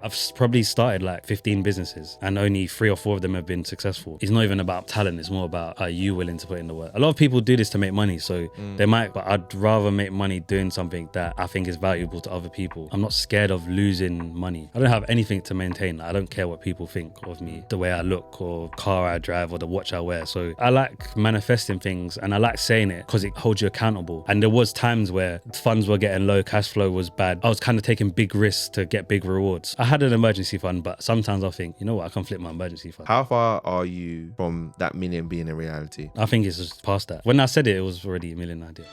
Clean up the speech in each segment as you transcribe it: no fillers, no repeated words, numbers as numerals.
I've probably started like 15 businesses and only 3 or 4 of them have been successful. It's not even about talent. It's more about are you willing to put in the work. A lot of people do this to make money. So they might, but I'd rather make money doing something that I think is valuable to other people. I'm not scared of losing money. I don't have anything to maintain. I don't care what people think of me, the way I look or car I drive or the watch I wear. So I like manifesting things and I like saying it because it holds you accountable. And there was times where funds were getting low, cash flow was bad. I was kind of taking big risks to get big rewards. I had an emergency fund, but sometimes I think, you know what, I can flip my emergency fund. How far are you from that million being a reality? I think it's just past that. When I said it, it was already a million idea.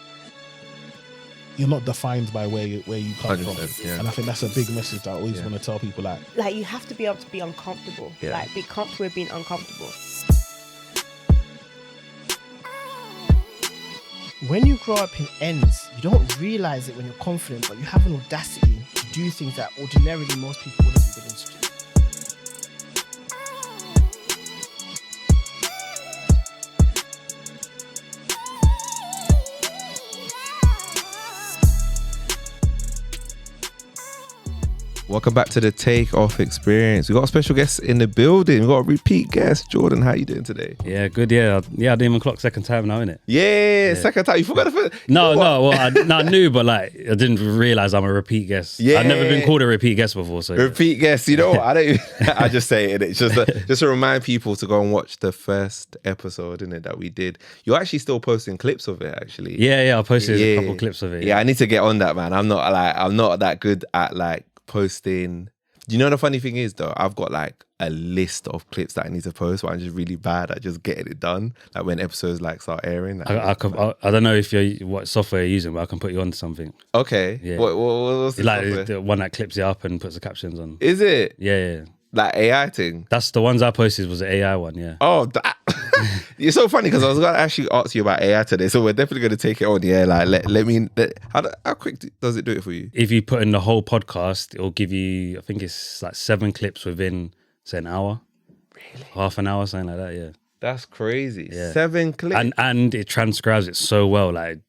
You're not defined by where you come from. Yeah. And I think that's a big message that I always want to tell people. Like you have to be able to be uncomfortable. Yeah. Like be comfortable with being uncomfortable. When you grow up in ends, you don't realize it when you're confident, but you have an audacity to do things that ordinarily most people wouldn't be willing to do. Welcome back to the Takeoff Experience. We got a special guest in the building. We got a repeat guest. Jordan, how you doing today? Yeah, good. Yeah, I didn't even clock second time now, innit? Yeah, second time. You forgot the first. I knew, but like I didn't realize I'm a repeat guest. Yeah. I've never been called a repeat guest before. So Repeat guest. You know what? I don't even, I just say it. It's just to remind people to go and watch the first episode, innit, that we did. You're actually still posting clips of it, actually. Yeah, I posted a couple clips of it. Yeah, I need to get on that, man. I'm not that good at like posting. You know the funny thing is though, I've got like a list of clips that I need to post, but I'm just really bad at just getting it done. Like when episodes like start airing. Like, I don't know if what software you're using, but I can put you on something. Okay. Yeah. What's the Like software? the one that clips it up and puts the captions on. Is it? Yeah. Like AI thing? That's the ones I posted was the AI one. Yeah. Oh, you're so funny because I was going to actually ask you about AI today, so we're definitely going to take it on. Yeah, like how quick does it do it for you? If you put in the whole podcast, it'll give you, I think it's like 7 clips within, say, an hour. Really? Half an hour, something like that. Yeah. That's crazy. Yeah. 7 clips. And it transcribes it so well. Like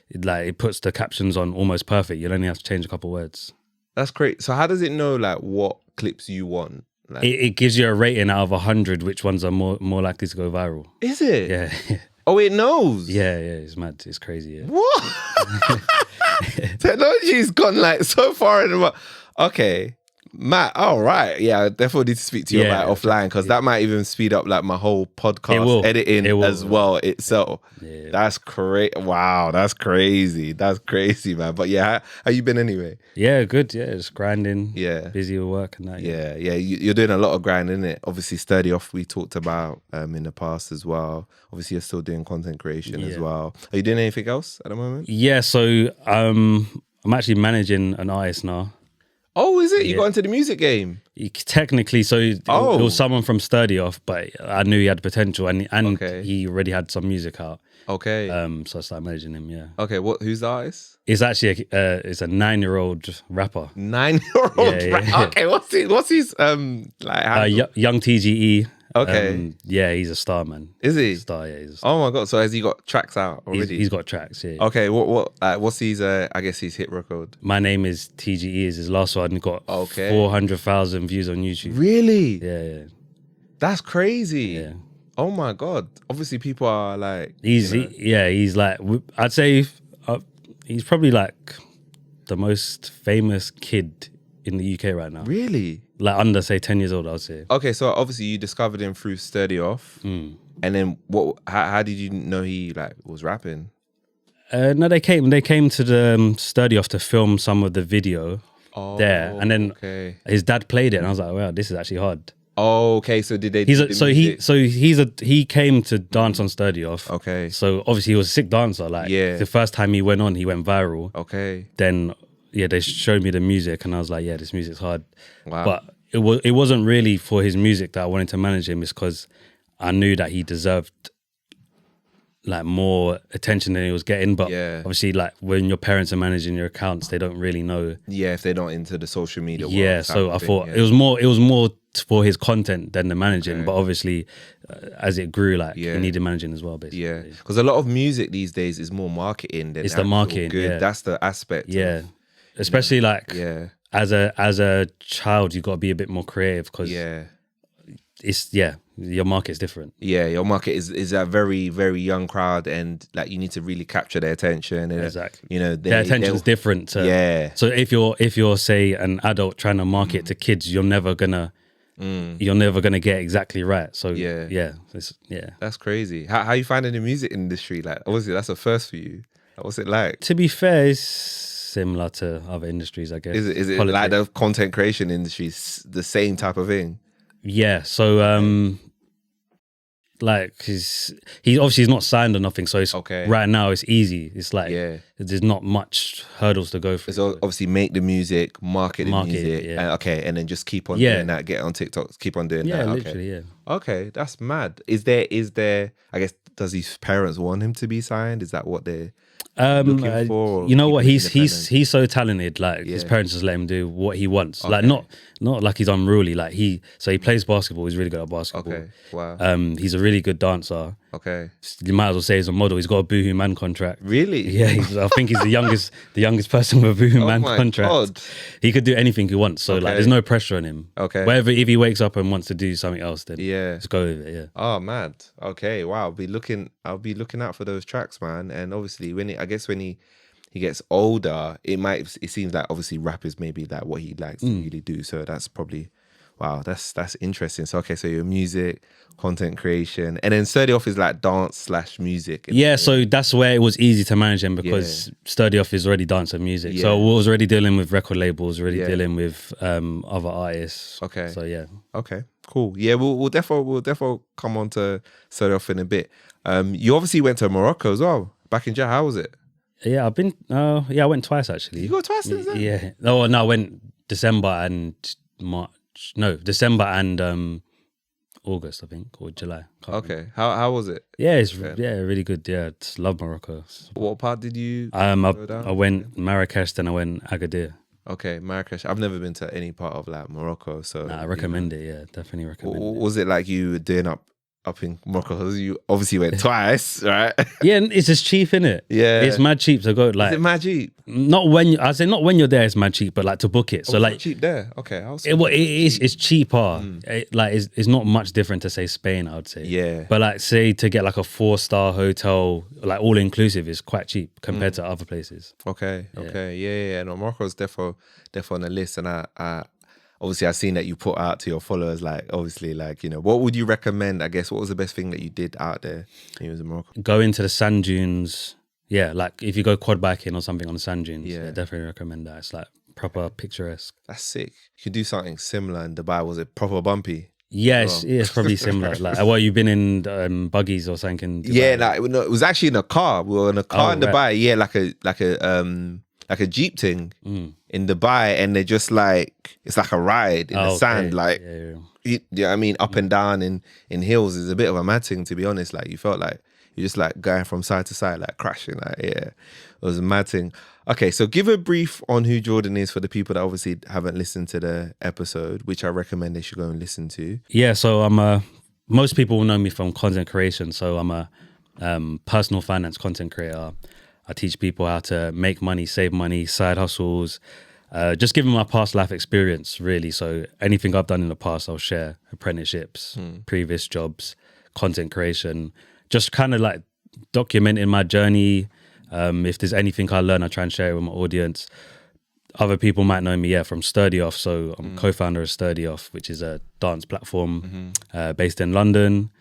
it puts the captions on almost perfect. You'll only have to change a couple words. That's great. So how does it know like what clips you want? Like, it gives you a rating out of 100, which ones are more likely to go viral. is it? Yeah. Oh, it knows? Yeah, it's mad. It's crazy, yeah. What? Technology's gone like so far in the... Okay. Matt, all right. Yeah, I definitely need to speak to you about it offline because that might even speed up like my whole podcast editing as well itself. Yeah. That's great. Wow, that's crazy. That's crazy, man. But yeah, how you been anyway? Yeah, good. Yeah, just grinding. Yeah. Busy with work and that. Yeah. You're doing a lot of grinding, innit? Obviously, Sturdy Off we talked about in the past as well. Obviously, you're still doing content creation as well. Are you doing anything else at the moment? Yeah, so I'm actually managing an artist now. Oh, is it? You got into the music game? Technically, so it was someone from Sturdy Off, but I knew he had potential and he already had some music out. Okay. So I started managing him, yeah. Okay, who's the artist? It's actually it's a 9-year-old rapper. 9-year-old Yeah. rapper? Okay, what's his like handle? Young TGE. Okay. Yeah, he's a star, man. Is he? Star, yeah, he's a star. Oh my god! So has he got tracks out already? He's got tracks, yeah. Okay, what's his? I guess his hit record. My Name Is TGE is his last one. Got 400,000 views on YouTube. Really? Yeah. That's crazy. Yeah. Oh my god! Obviously, people are like. He's like, I'd say he's probably like the most famous kid in the UK right now. Really? Like under, say, 10 years old, I'd say. Okay, so obviously you discovered him through Sturdy Off, and then how did you know he like was rapping? No, they came to the Sturdy Off to film some of the video there, and then his dad played it, and I was like, wow, this is actually hard. Oh, okay. So did they? He came to dance on Sturdy Off. Okay. So obviously he was a sick dancer. Like the first time he went on, he went viral. Okay. Then they showed me the music, and I was like, yeah, this music's hard. Wow. But it wasn't really for his music that I wanted to manage him. It's because I knew that he deserved like more attention than he was getting. But obviously, like when your parents are managing your accounts, they don't really know. Yeah, if they're not into the social media. Yeah, so I thought it was more for his content than the managing. But obviously, as it grew, like he needed managing as well, basically. Yeah, because a lot of music these days is more marketing than it's the marketing. Good. Yeah. That's the aspect. Yeah, especially like as a child, you got to be a bit more creative because your market's different. Yeah, your market is a very, very young crowd, and like you need to really capture their attention. And, Exactly. You know, Their attention's different. So if you're say an adult trying to market to kids, you're never gonna get exactly right. So that's crazy. How you finding the music industry? Like, obviously that's a first for you. What's it like? To be fair, it's similar to other industries, I guess. Is it like the content creation industry, the same type of thing? Yeah. So like he's obviously not signed or nothing, so it's right now it's easy. It's like there's not much hurdles to go through. So obviously make the music, market the music, and then just keep on doing that. Get on TikTok, keep on doing that. Yeah, literally, Okay, that's mad. Is there? I guess, does his parents want him to be signed? Is that what they're looking for? You know what? He's so talented. Like his parents just let him do what he wants. Like not like he's unruly. Like he plays basketball. He's really good at basketball. Okay, wow. He's a really good dancer. Okay, you might as well say he's a model. He's got a Boohoo Man contract. Really? Yeah, I think he's the youngest person with a Boohoo Man contract. God. He could do anything he wants. So like, there's no pressure on him. Okay. If he wakes up and wants to do something else, then just go with it. Yeah. Oh, mad. Okay, wow. I'll be looking out for those tracks, man. And obviously, when he gets older, it seems like obviously rap is maybe like what he likes to really do. So that's probably. Wow, that's interesting. So so your music, content creation, and then Sturdy Off is like dance/music. Yeah, so that's where it was easy to manage him because Sturdy Off is already dance and music. Yeah. So we was already dealing with record labels, already dealing with other artists. Okay. So yeah. Okay, cool. Yeah, we'll definitely come on to Sturdy Off in a bit. You obviously went to Morocco as well. Back in Jah, how was it? Yeah, I've been. I went twice actually. You go twice since then? Yeah. No, I went December and March. No, December and August, I think, or July. Okay, how was it? Yeah, it's really good. Yeah, just love Morocco. What part did you? I went Marrakesh, then I went Agadir. Okay, Marrakesh. I've never been to any part of like Morocco, so I recommend it. Yeah, definitely recommend it. Was it like you were doing up in Morocco? You obviously went twice, right? Yeah, it's just cheap, innit? Yeah, it's mad cheap to go. Like, is it mad cheap? Not when you're there, it's mad cheap, but like to book it. So like cheap there. Okay, it's cheaper. It's not much different to say Spain, I would say. Yeah, but like say to get like a 4-star hotel, like all inclusive, is quite cheap compared to other places. Okay, yeah. No, Morocco's definitely on the list, and I obviously I've seen that you put out to your followers, like obviously, like, you know, what would you recommend? I guess what was the best thing that you did out there when you was in Morocco? Go into the sand dunes. Yeah, like if you go quad biking or something on the sand dunes, definitely recommend that. It's like proper picturesque. That's sick. You could do something similar in Dubai. Was it proper bumpy? Yes, it's probably similar. Like, you've been in buggies or something in Dubai? Yeah, like it was actually in a car. We were in a car in Dubai. Right. Yeah, like a Jeep thing in Dubai, and they're just like, it's like a ride in the sand, like I mean, up and down in hills is a bit of a mad thing, to be honest. Like you felt like you're just like going from side to side, like crashing. Like it was a mad thing. Okay, so give a brief on who Jordan is for the people that obviously haven't listened to the episode, which I recommend they should go and listen to. Yeah, so most people will know me from content creation. So I'm a personal finance content creator. I teach people how to make money, save money, side hustles, just give them my past life experience, really. So anything I've done in the past, I'll share. Apprenticeships, previous jobs, content creation, just kind of like documenting my journey. If there's anything I learn, I try and share it with my audience. Other people might know me, from Sturdy Off. So I'm co-founder of Sturdy Off, which is a dance platform based in London.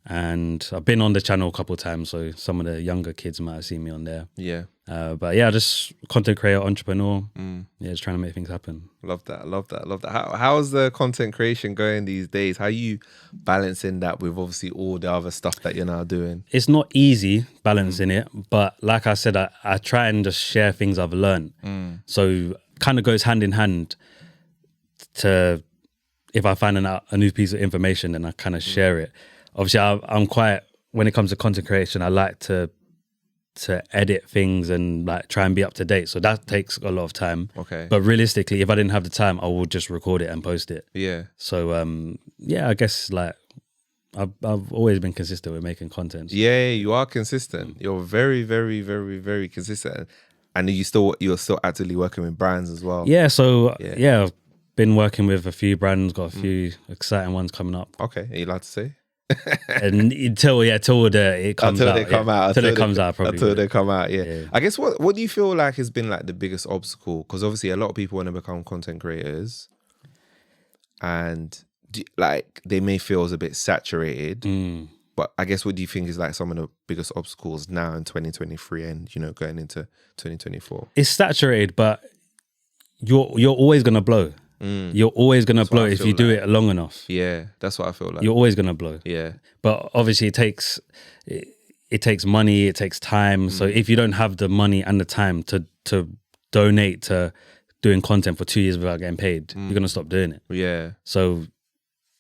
And I've been on the channel a couple of times, so some of the younger kids might have seen me on there. Yeah. But yeah, just content creator, entrepreneur. Yeah, just trying to make things happen. Love that. How's the content creation going these days? How are you balancing that with obviously all the other stuff that you're now doing? It's not easy balancing it, but like I said, I try and just share things I've learned. So kind of goes hand in hand to, if I find a new piece of information, then I kind of share it. Obviously, I'm quite, when it comes to content creation, I like to edit things and like try and be up to date. So that takes a lot of time. Okay. But realistically, if I didn't have the time, I would just record it and post it. Yeah. So I guess like I've always been consistent with making content. Yeah, you are consistent. You're very, very, very, very consistent. And you're still actively working with brands as well. Yeah, so I've been working with a few brands, got a few exciting ones coming up. Okay, are you allowed to say? And until it comes until out. they come out. Until it comes out, probably. Until they come out, yeah. I guess what do you feel like has been like the biggest obstacle? Because obviously a lot of people want to become content creators, and like they may feel it's a bit saturated. But I guess what do you think is like some of the biggest obstacles now in 2023 and, you know, going into 2024? It's saturated, but you're always gonna blow. You're always gonna blow if you do it long enough. Yeah, that's what I feel like. You're always gonna blow. Yeah. But obviously it takes money, it takes time. So if you don't have the money and the time to donate to doing content for 2 years without getting paid, you're gonna stop doing it. Yeah. So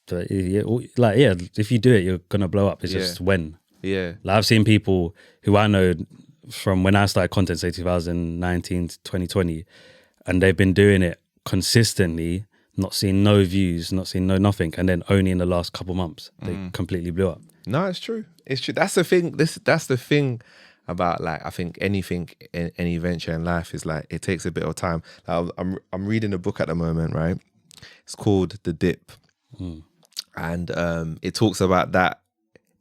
if you do it, you're gonna blow up. It's just when. Yeah. Like I've seen people who I know from when I started content, say 2019 to 2020, and they've been doing it consistently, not seeing no views, not seeing no nothing, and then only in the last couple months they completely blew up. No, it's true. It's true. That's the thing. That's the thing about, like, I think anything, any venture in life is like it takes a bit of time. Like, I'm reading a book at the moment, right? It's called The Dip. And it talks about that.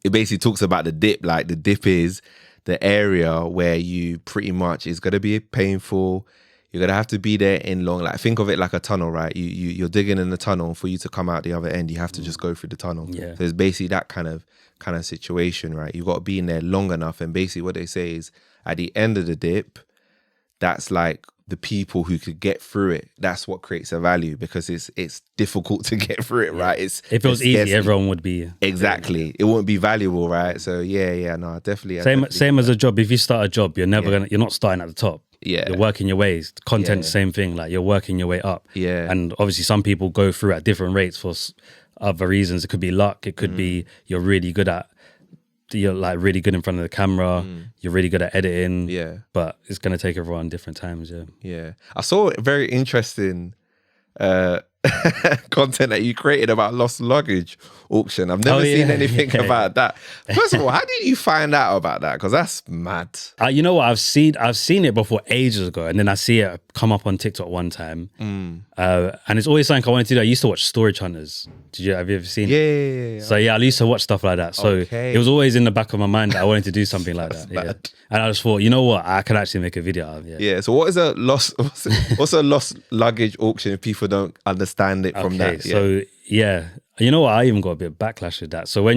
It basically talks about the dip. Like the dip is the area where you pretty much is going to be painful. You're going to have to be there in long. Like think of it like a tunnel, right? You're digging in the tunnel. For you to come out the other end, you have to just go through the tunnel. Yeah. So it's basically that kind of situation, right? You've got to be in there long enough. And basically what they say is at the end of the dip, that's like the people who could get through it. That's what creates a value, because it's difficult to get through it, right? If it was easy, everyone would be exactly. It wouldn't be valuable, right? So no, definitely. Same as a job. If you start a job, you're not starting at the top. Yeah, you're working your way. Content, same thing. Like you're working your way up. Yeah, and obviously some people go through at different rates for other reasons. It could be luck. It could be you're really good in front of the camera. You're really good at editing. Yeah, but it's gonna take everyone different times. Yeah. I saw a very interesting content that you created about lost luggage auction. I've never seen anything about that. First of all, how did you find out about that? Because that's mad. You know what? I've seen it before ages ago, and then I see it come up on TikTok one time. And it's always something I wanted to do. I used to watch Storage Hunters. Have you ever seen it? Yeah. So I used to watch stuff like that. So it was always in the back of my mind that I wanted to do something like that. Yeah. And I just thought, you know what? I can actually make a video out of it. Yeah. So what is a lost? What's a lost luggage auction if people don't understand it from that? So you know what? I even got a bit of backlash with that. So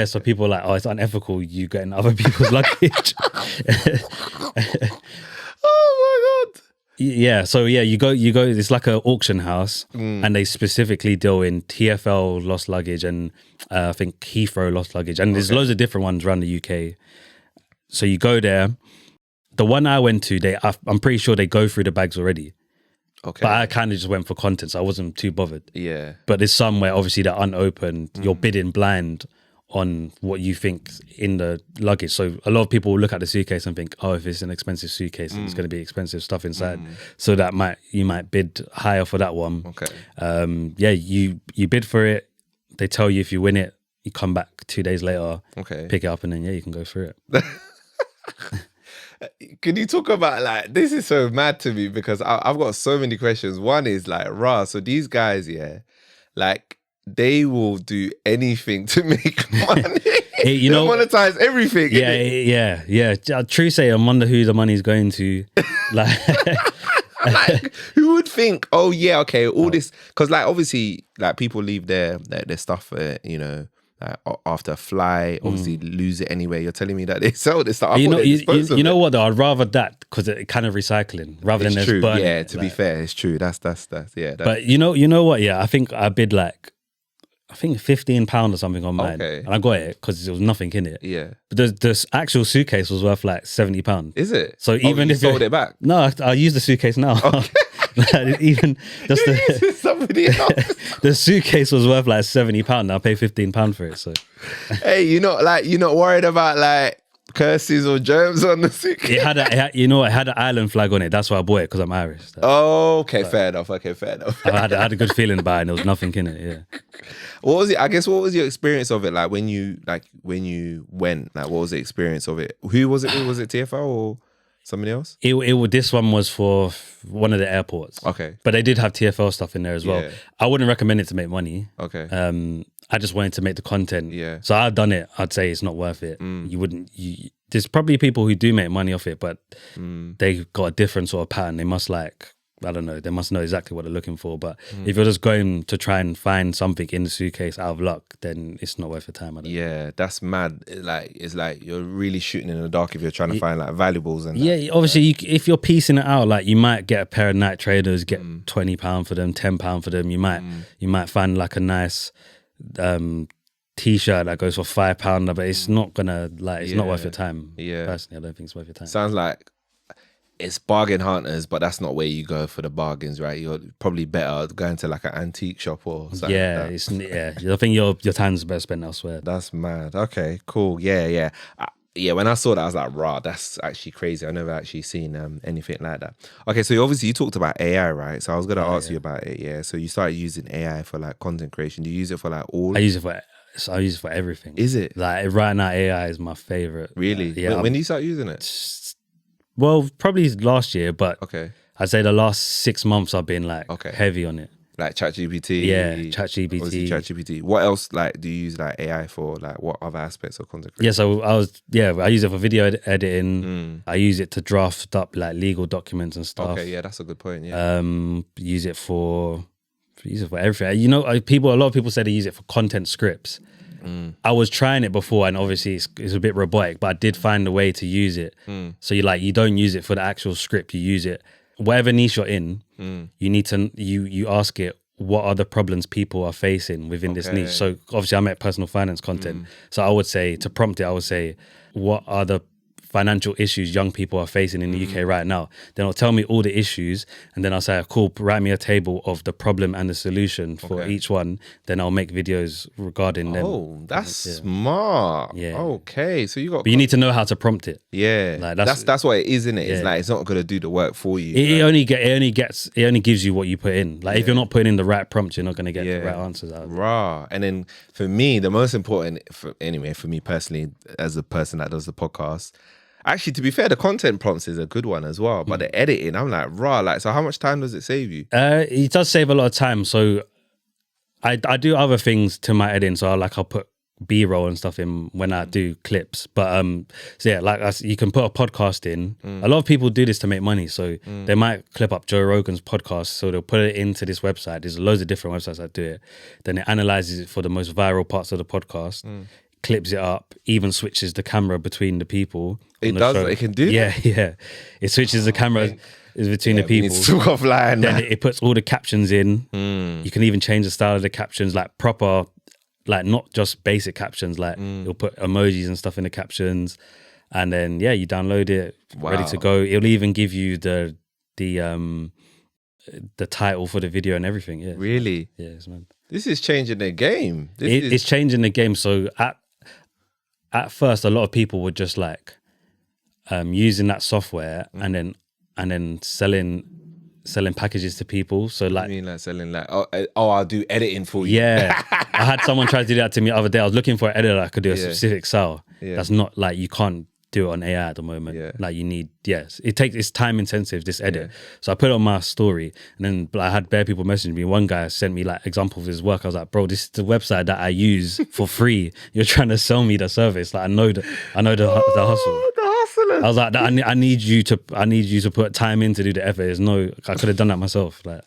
so people are like, oh, it's unethical. You getting other people's luggage. Oh my God. Yeah, so you go. It's like an auction house, and they specifically deal in TfL lost luggage and I think Heathrow lost luggage, and there's loads of different ones around the UK. So you go there. The one I went to, I'm pretty sure they go through the bags already. Okay, but I kind of just went for content, so I wasn't too bothered. Yeah, but there's some where obviously they're unopened. You're bidding blind on what you think in the luggage. So a lot of people will look at the suitcase and think, oh, if it's an expensive suitcase, it's going to be expensive stuff inside. So you might bid higher for that one. Okay. You bid for it. They tell you if you win it, you come back 2 days later, pick it up, and then you can go through it. Can you talk about, like, this is so mad to me because I've got so many questions. One is like, so these guys, like, they will do anything to make money. They monetize everything. Yeah. True say, I wonder who the money's going to. Like, like, who would think? Oh yeah, okay. All this, because like obviously, like people leave their stuff, after a flight. Obviously, lose it anyway. You're telling me that they sell this stuff. You know what though? I'd rather that because it kind of recycling rather than true. Burning. Yeah, to be fair, it's true. That's But you know what? Yeah, I think I bid like. I think £15 or something on mine, and I got it because there was nothing in it. Yeah, but the actual suitcase was worth like £70. Is it? So even if you sold it back? No, I use the suitcase now. Okay. Even just somebody else. The suitcase was worth like £70. I pay £15 for it. So hey, you're not worried about like curses or germs on the suitcase? It had an island flag on it. That's why I bought it, because I'm Irish. So. Oh, okay, fair enough. I had a good feeling about it, and there was nothing in it. Yeah. What was it? I guess what was your experience of it? Like when you went, like what was the experience of it? Who was it with? Was it TfL or? Somebody else? This one was for one of the airports. Okay. But they did have TFL stuff in there as well. Yeah. I wouldn't recommend it to make money. Okay. I just wanted to make the content. Yeah. So I've done it. I'd say it's not worth it. There's probably people who do make money off it, but they got a different sort of pattern. They must I don't know, they must know exactly what they're looking for. But if you're just going to try and find something in the suitcase out of luck, then it's not worth your time. Yeah, that's mad. It's like you're really shooting in the dark if you're trying to find like valuables and yeah, obviously if you're piecing it out, like you might get a pair of Night Traders, get £20 for them, £10 for them. You might find like a nice t-shirt that goes for £5, but it's not gonna it's not worth your time. Yeah, personally, I don't think it's worth your time. Sounds like it's bargain hunters, but that's not where you go for the bargains, right? You're probably better going to like an antique shop or something. Yeah, I think your time's better spent elsewhere. That's mad. Okay, cool. Yeah. When I saw that, I was like, "Rah, that's actually crazy." I've never actually seen anything like that. Okay, so obviously you talked about AI, right? So I was gonna ask you about it. Yeah. So you started using AI for like content creation. Do you use it for like all? I use it for everything. Is it? Like right now, AI is my favorite. Really? Yeah. When do you start using it? Well, probably last year, but okay. I'd say the last 6 months I've been like heavy on it. Like ChatGPT. Yeah, ChatGPT. ChatGPT. What else like do you use like AI for? Like what other aspects of content creation? Yeah, so I use it for video editing. I use it to draft up like legal documents and stuff. Okay, yeah, that's a good point. Yeah. Use it for everything. You know, a lot of people say they use it for content scripts. I was trying it before, and obviously it's a bit robotic, but I did find a way to use it. So you don't use it for the actual script. You use it whatever niche you're in. You need to you ask it, what are the problems people are facing within this niche? So obviously I make personal finance content. So I would say, to prompt it, I would say, what are the financial issues young people are facing in the UK right now? Then it'll tell me all the issues, and then I'll say, cool, write me a table of the problem and the solution for each one. Then I'll make videos regarding them. Oh, that's smart. Yeah. Okay, so but you need to know how to prompt it. Yeah, like that's what it is, isn't it? It's like it's not gonna do the work for you. It only gives you what you put in. Like if you're not putting in the right prompt, you're not gonna get the right answers out. Raw. And then for me, the most important, for me personally, as a person that does the podcast. Actually, to be fair, the content prompts is a good one as well. But the editing, I'm like, so how much time does it save you? It does save a lot of time. So I do other things to my editing. So I'll put B-roll and stuff in when I do clips. But you can put a podcast in. A lot of people do this to make money. So they might clip up Joe Rogan's podcast. So they'll put it into this website. There's loads of different websites that do it. Then it analyzes it for the most viral parts of the podcast. Clips it up, even switches the camera between the people. It does. It can do that? Yeah. It switches the camera between the people. It's offline. Then it puts all the captions in. You can even change the style of the captions, like proper, like not just basic captions. Like it'll put emojis and stuff in the captions, and then you download it, ready to go. It'll even give you the title for the video and everything. Yeah. Really? Yeah, it's mad. This is changing the game. It's changing the game. So at first, a lot of people were just like using that software and then selling packages to people. So like, you mean like selling like I'll do editing for you. Yeah, I had someone try to do that to me the other day. I was looking for an editor that could do a specific style. That's not like, you can't do it on AI at the moment. Like you need, it's time intensive, this edit. So I put it on my story, and then I had bare people messaging me. One guy sent me like examples of his work. I was like, bro, this is the website that I use for free. You're trying to sell me the service. Like I know the hustle. I was like, I need you to put time in to do the effort. I could have done that myself. Like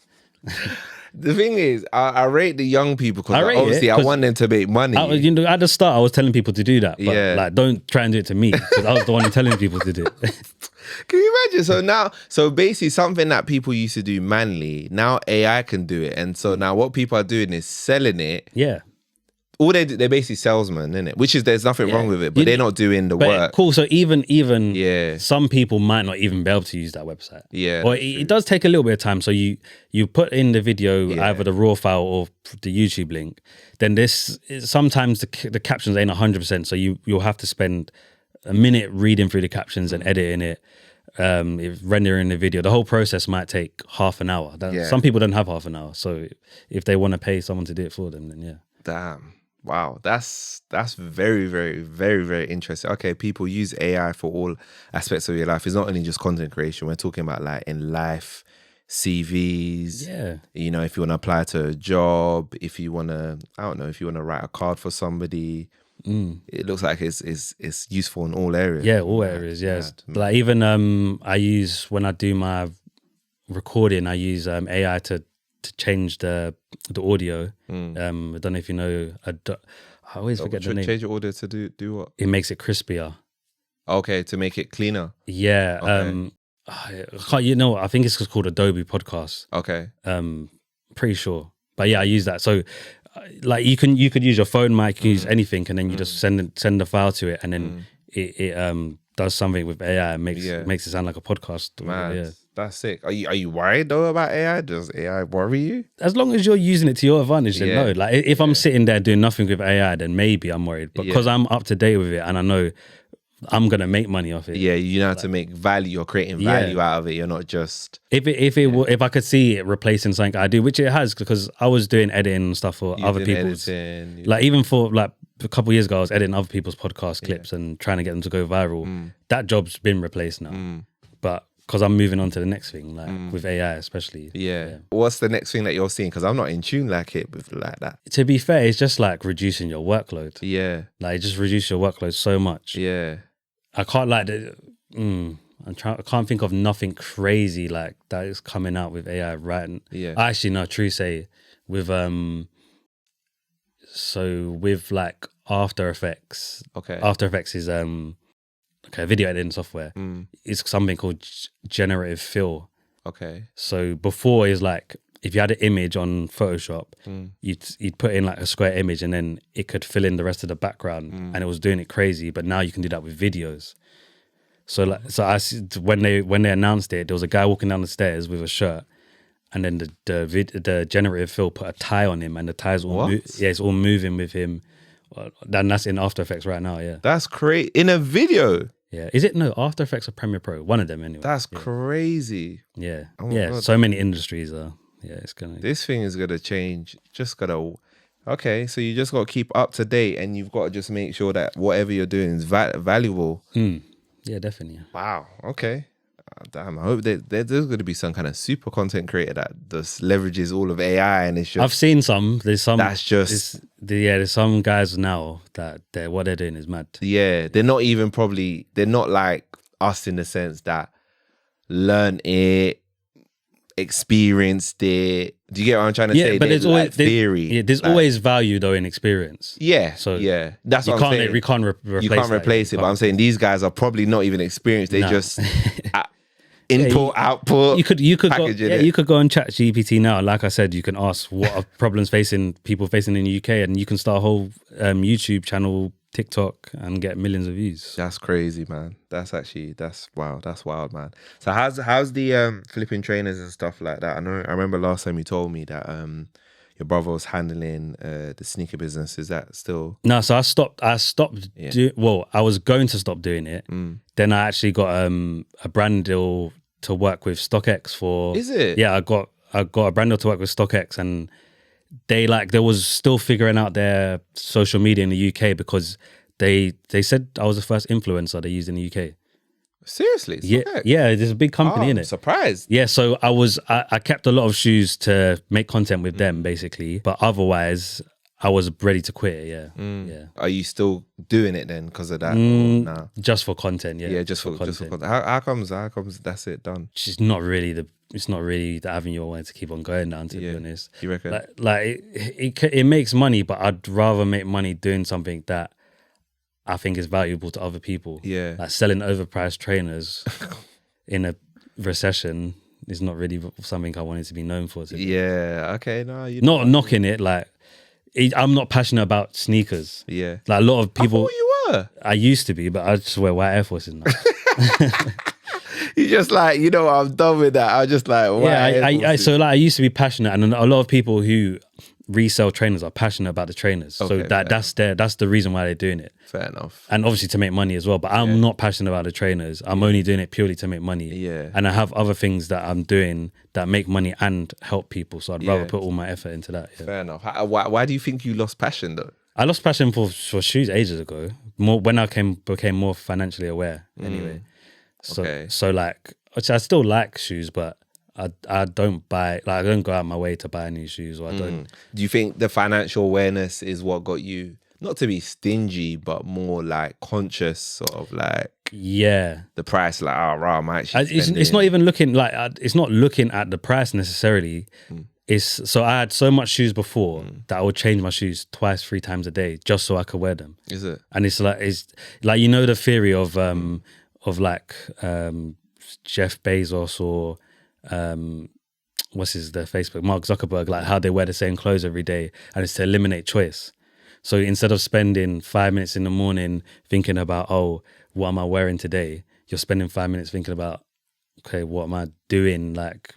the thing is, I rate the young people because obviously I want them to make money. At the start, I was telling people to do that, but like, don't try and do it to me, because I was the one telling people to do it. Can you imagine? So basically something that people used to do manually, now AI can do it. And so now what people are doing is selling it. Yeah. All they're basically salesmen, isn't it? Which is, there's nothing wrong with it, but they're not doing the work. Cool. So even some people might not even be able to use that website. Yeah. Or it does take a little bit of time. So you put in the video, either the raw file or the YouTube link. Then sometimes the captions ain't 100%. So you'll have to spend a minute reading through the captions and editing it. Rendering the video. The whole process might take half an hour. Some people don't have half an hour. So if they want to pay someone to do it for them, then Damn. Wow, that's very, very, very, very interesting. Okay, people use AI for all aspects of your life. It's not only just content creation. We're talking about like in life, CVs. Yeah. You know, if you want to apply to a job, if you want to, I don't know, if you want to write a card for somebody. It looks like it's useful in all areas. Yeah, all areas. Yes, like even I use when I do my recording, I use AI to change the audio. I don't know if you know. I always forget the name. Change your audio to do what? It makes it crispier. Okay, to make it cleaner. Yeah. Okay. I can't. You know, I think it's called Adobe Podcast. Okay. Pretty sure. But yeah, I use that. So like you could use your phone mic, you can use anything, and then you just send the file to it, and then it does something with AI and makes it sound like a podcast. Man, yeah. That's sick. Are you worried though about AI? Does AI worry you? As long as you're using it to your advantage, then no. Like if I'm sitting there doing nothing with AI, then maybe I'm worried. But because I'm up to date with it and I know I'm gonna make money off it. Yeah, you know how to make value. You're creating value out of it. You're not just if I could see it replacing something I do, which it has, because I was doing editing and stuff for other people's. Like even for like a couple of years ago, I was editing other people's podcast clips and trying to get them to go viral. That job's been replaced now, but because I'm moving on to the next thing, like with AI especially. Yeah. What's the next thing that you're seeing? Because I'm not in tune like that. To be fair, it's just like reducing your workload. Yeah. Like it just reduce your workload so much. Yeah. I can't like I can't think of nothing crazy like that is coming out with AI right. Yeah. Actually, no, true say with so with like After Effects. Okay. After Effects is video editing software. It's something called generative fill. Okay. So before is like if you had an image on Photoshop, you'd put in like a square image and then it could fill in the rest of the background, and it was doing it crazy. But now you can do that with videos. So when they announced it, there was a guy walking down the stairs with a shirt, and then the generative fill put a tie on him, and the tie's all it's all moving with him. Then that's in After Effects right now. Yeah, that's crazy in a video. Yeah, is it no After Effects or Premiere Pro? One of them anyway. That's crazy. Yeah, Oh God. So many industries are. Yeah, it's gonna. This thing is gonna change. Just gotta. Okay, so you just gotta keep up to date, and you've got to just make sure that whatever you're doing is valuable. Yeah, definitely. Wow. Okay. Damn. I hope there's going to be some kind of super content creator that just leverages all of AI, and it's just. I've seen some. There's some. That's just. There's some guys now that what they're doing is mad. Yeah, they're not even probably. They're not like us in the sense that learn it, experienced it. Do you get what I'm trying to say? But there's like always theory. Yeah, there's always value though in experience. Yeah. So yeah, that's what I'm saying. You can't replace. You can't replace it. But I'm saying these guys are probably not even experienced. They just input, output. You could go. Yeah, you could go on ChatGPT now. Like I said, you can ask what are problems people facing in the UK, and you can start a whole YouTube channel, TikTok, and get millions of views. That's crazy, man. That's wow. That's wild, man. So how's the flipping trainers and stuff like that? I remember last time you told me that your brother was handling the sneaker business. Is that still? No, so I stopped. Yeah. I was going to stop doing it. Then I actually got a brand deal to work with StockX for. Is it? Yeah, I got a brand deal to work with StockX, and they was still figuring out their social media in the UK because they said I was the first influencer they used in the UK. Seriously? Yeah, there's a big company in it. I'm surprised. Yeah, so I kept a lot of shoes to make content with them basically, but otherwise I was ready to quit. Yeah. Are you still doing it then because of that? No? Just for content. Yeah. Yeah, just for content. How comes that's it done? It's not really the avenue I wanted to keep on going down, to be honest. You reckon? Like it makes money, but I'd rather make money doing something that I think is valuable to other people. Yeah. Like selling overpriced trainers in a recession is not really something I wanted to be known for. Yeah. Okay. No, not knocking it. Like I'm not passionate about sneakers. Yeah. Like a lot of people. I thought you were. I used to be, but I just wear white Air Forces now. You just like, I'm done with that. I just like, I used to be passionate, and a lot of people who resell trainers are passionate about the trainers. Okay, so that's the reason why they're doing it. Fair enough. And obviously to make money as well. But I'm not passionate about the trainers. I'm only doing it purely to make money. Yeah. And I have other things that I'm doing that make money and help people. So I'd rather put all my effort into that. Yeah. Fair enough. Why do you think you lost passion though? I lost passion for shoes ages ago. More when I became more financially aware. Anyway, so like, which I still like shoes, but I don't buy, like, I don't go out my way to buy new shoes, or I don't. Do you think the financial awareness is what got you not to be stingy, but more like conscious, sort of like the price? Like, oh, right, I'm actually. It's not even looking like it's not looking at the price necessarily. It's so I had so much shoes before that I would change my shoes 2-3 times a day just so I could wear them. Is it? And it's like you know the theory of like Jeff Bezos or what's the Facebook, Mark Zuckerberg, like how they wear the same clothes every day, and it's to eliminate choice. So instead of spending 5 minutes in the morning thinking about, oh, what am I wearing today, you're spending 5 minutes thinking about, okay, what am I doing? Like,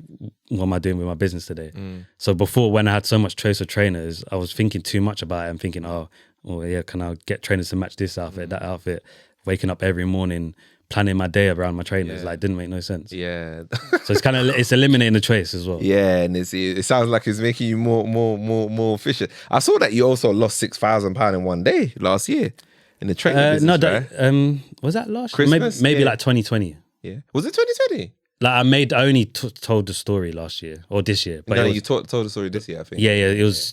what am I doing with my business today? So before, when I had so much choice of trainers, I was thinking too much about it and thinking, oh yeah, can I get trainers to match this outfit, that outfit? Waking up every morning, planning my day around my trainers, like, didn't make no sense. Yeah. So it's kind of, it's eliminating the choice as well. Yeah, and it sounds like it's making you more efficient. I saw that you also lost £6,000 in one day last year in the training business, right? Was that last Christmas? year? Maybe like 2020. Yeah. Was it 2020? Like I only told the story last year or this year. But no, you told the story this year, I think. Yeah, it was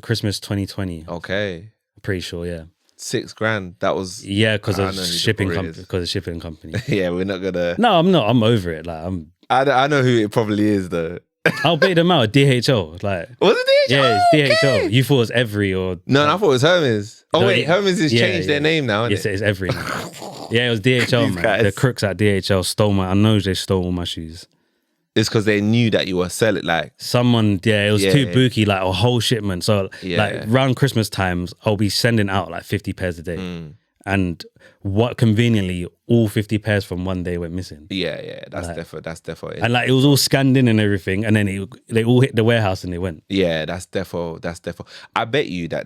Christmas 2020. Okay. Pretty sure, yeah. $6,000. That was because of shipping company. Yeah, we're not gonna. No, I'm not. I'm over it. Like I know who it probably is though. I'll bait them out. DHL. Like, was it DHL? Yeah, it's DHL. Okay. You thought it was Every or no, I thought it was Hermes. Oh no, wait, Hermes has changed their name now. Yes, it is Every. Yeah, it was DHL, man. Guys. The crooks at DHL stole I know they stole all my shoes. It's because they knew that you were selling, like someone. Yeah, it was too booky, like a whole shipment. So like around Christmas times, I'll be sending out like 50 pairs a day, and what conveniently all 50 pairs from one day went missing. Yeah, that's definitely. And like it was all scanned in and everything, and then they all hit the warehouse and they went. Yeah, that's definitely. I bet you that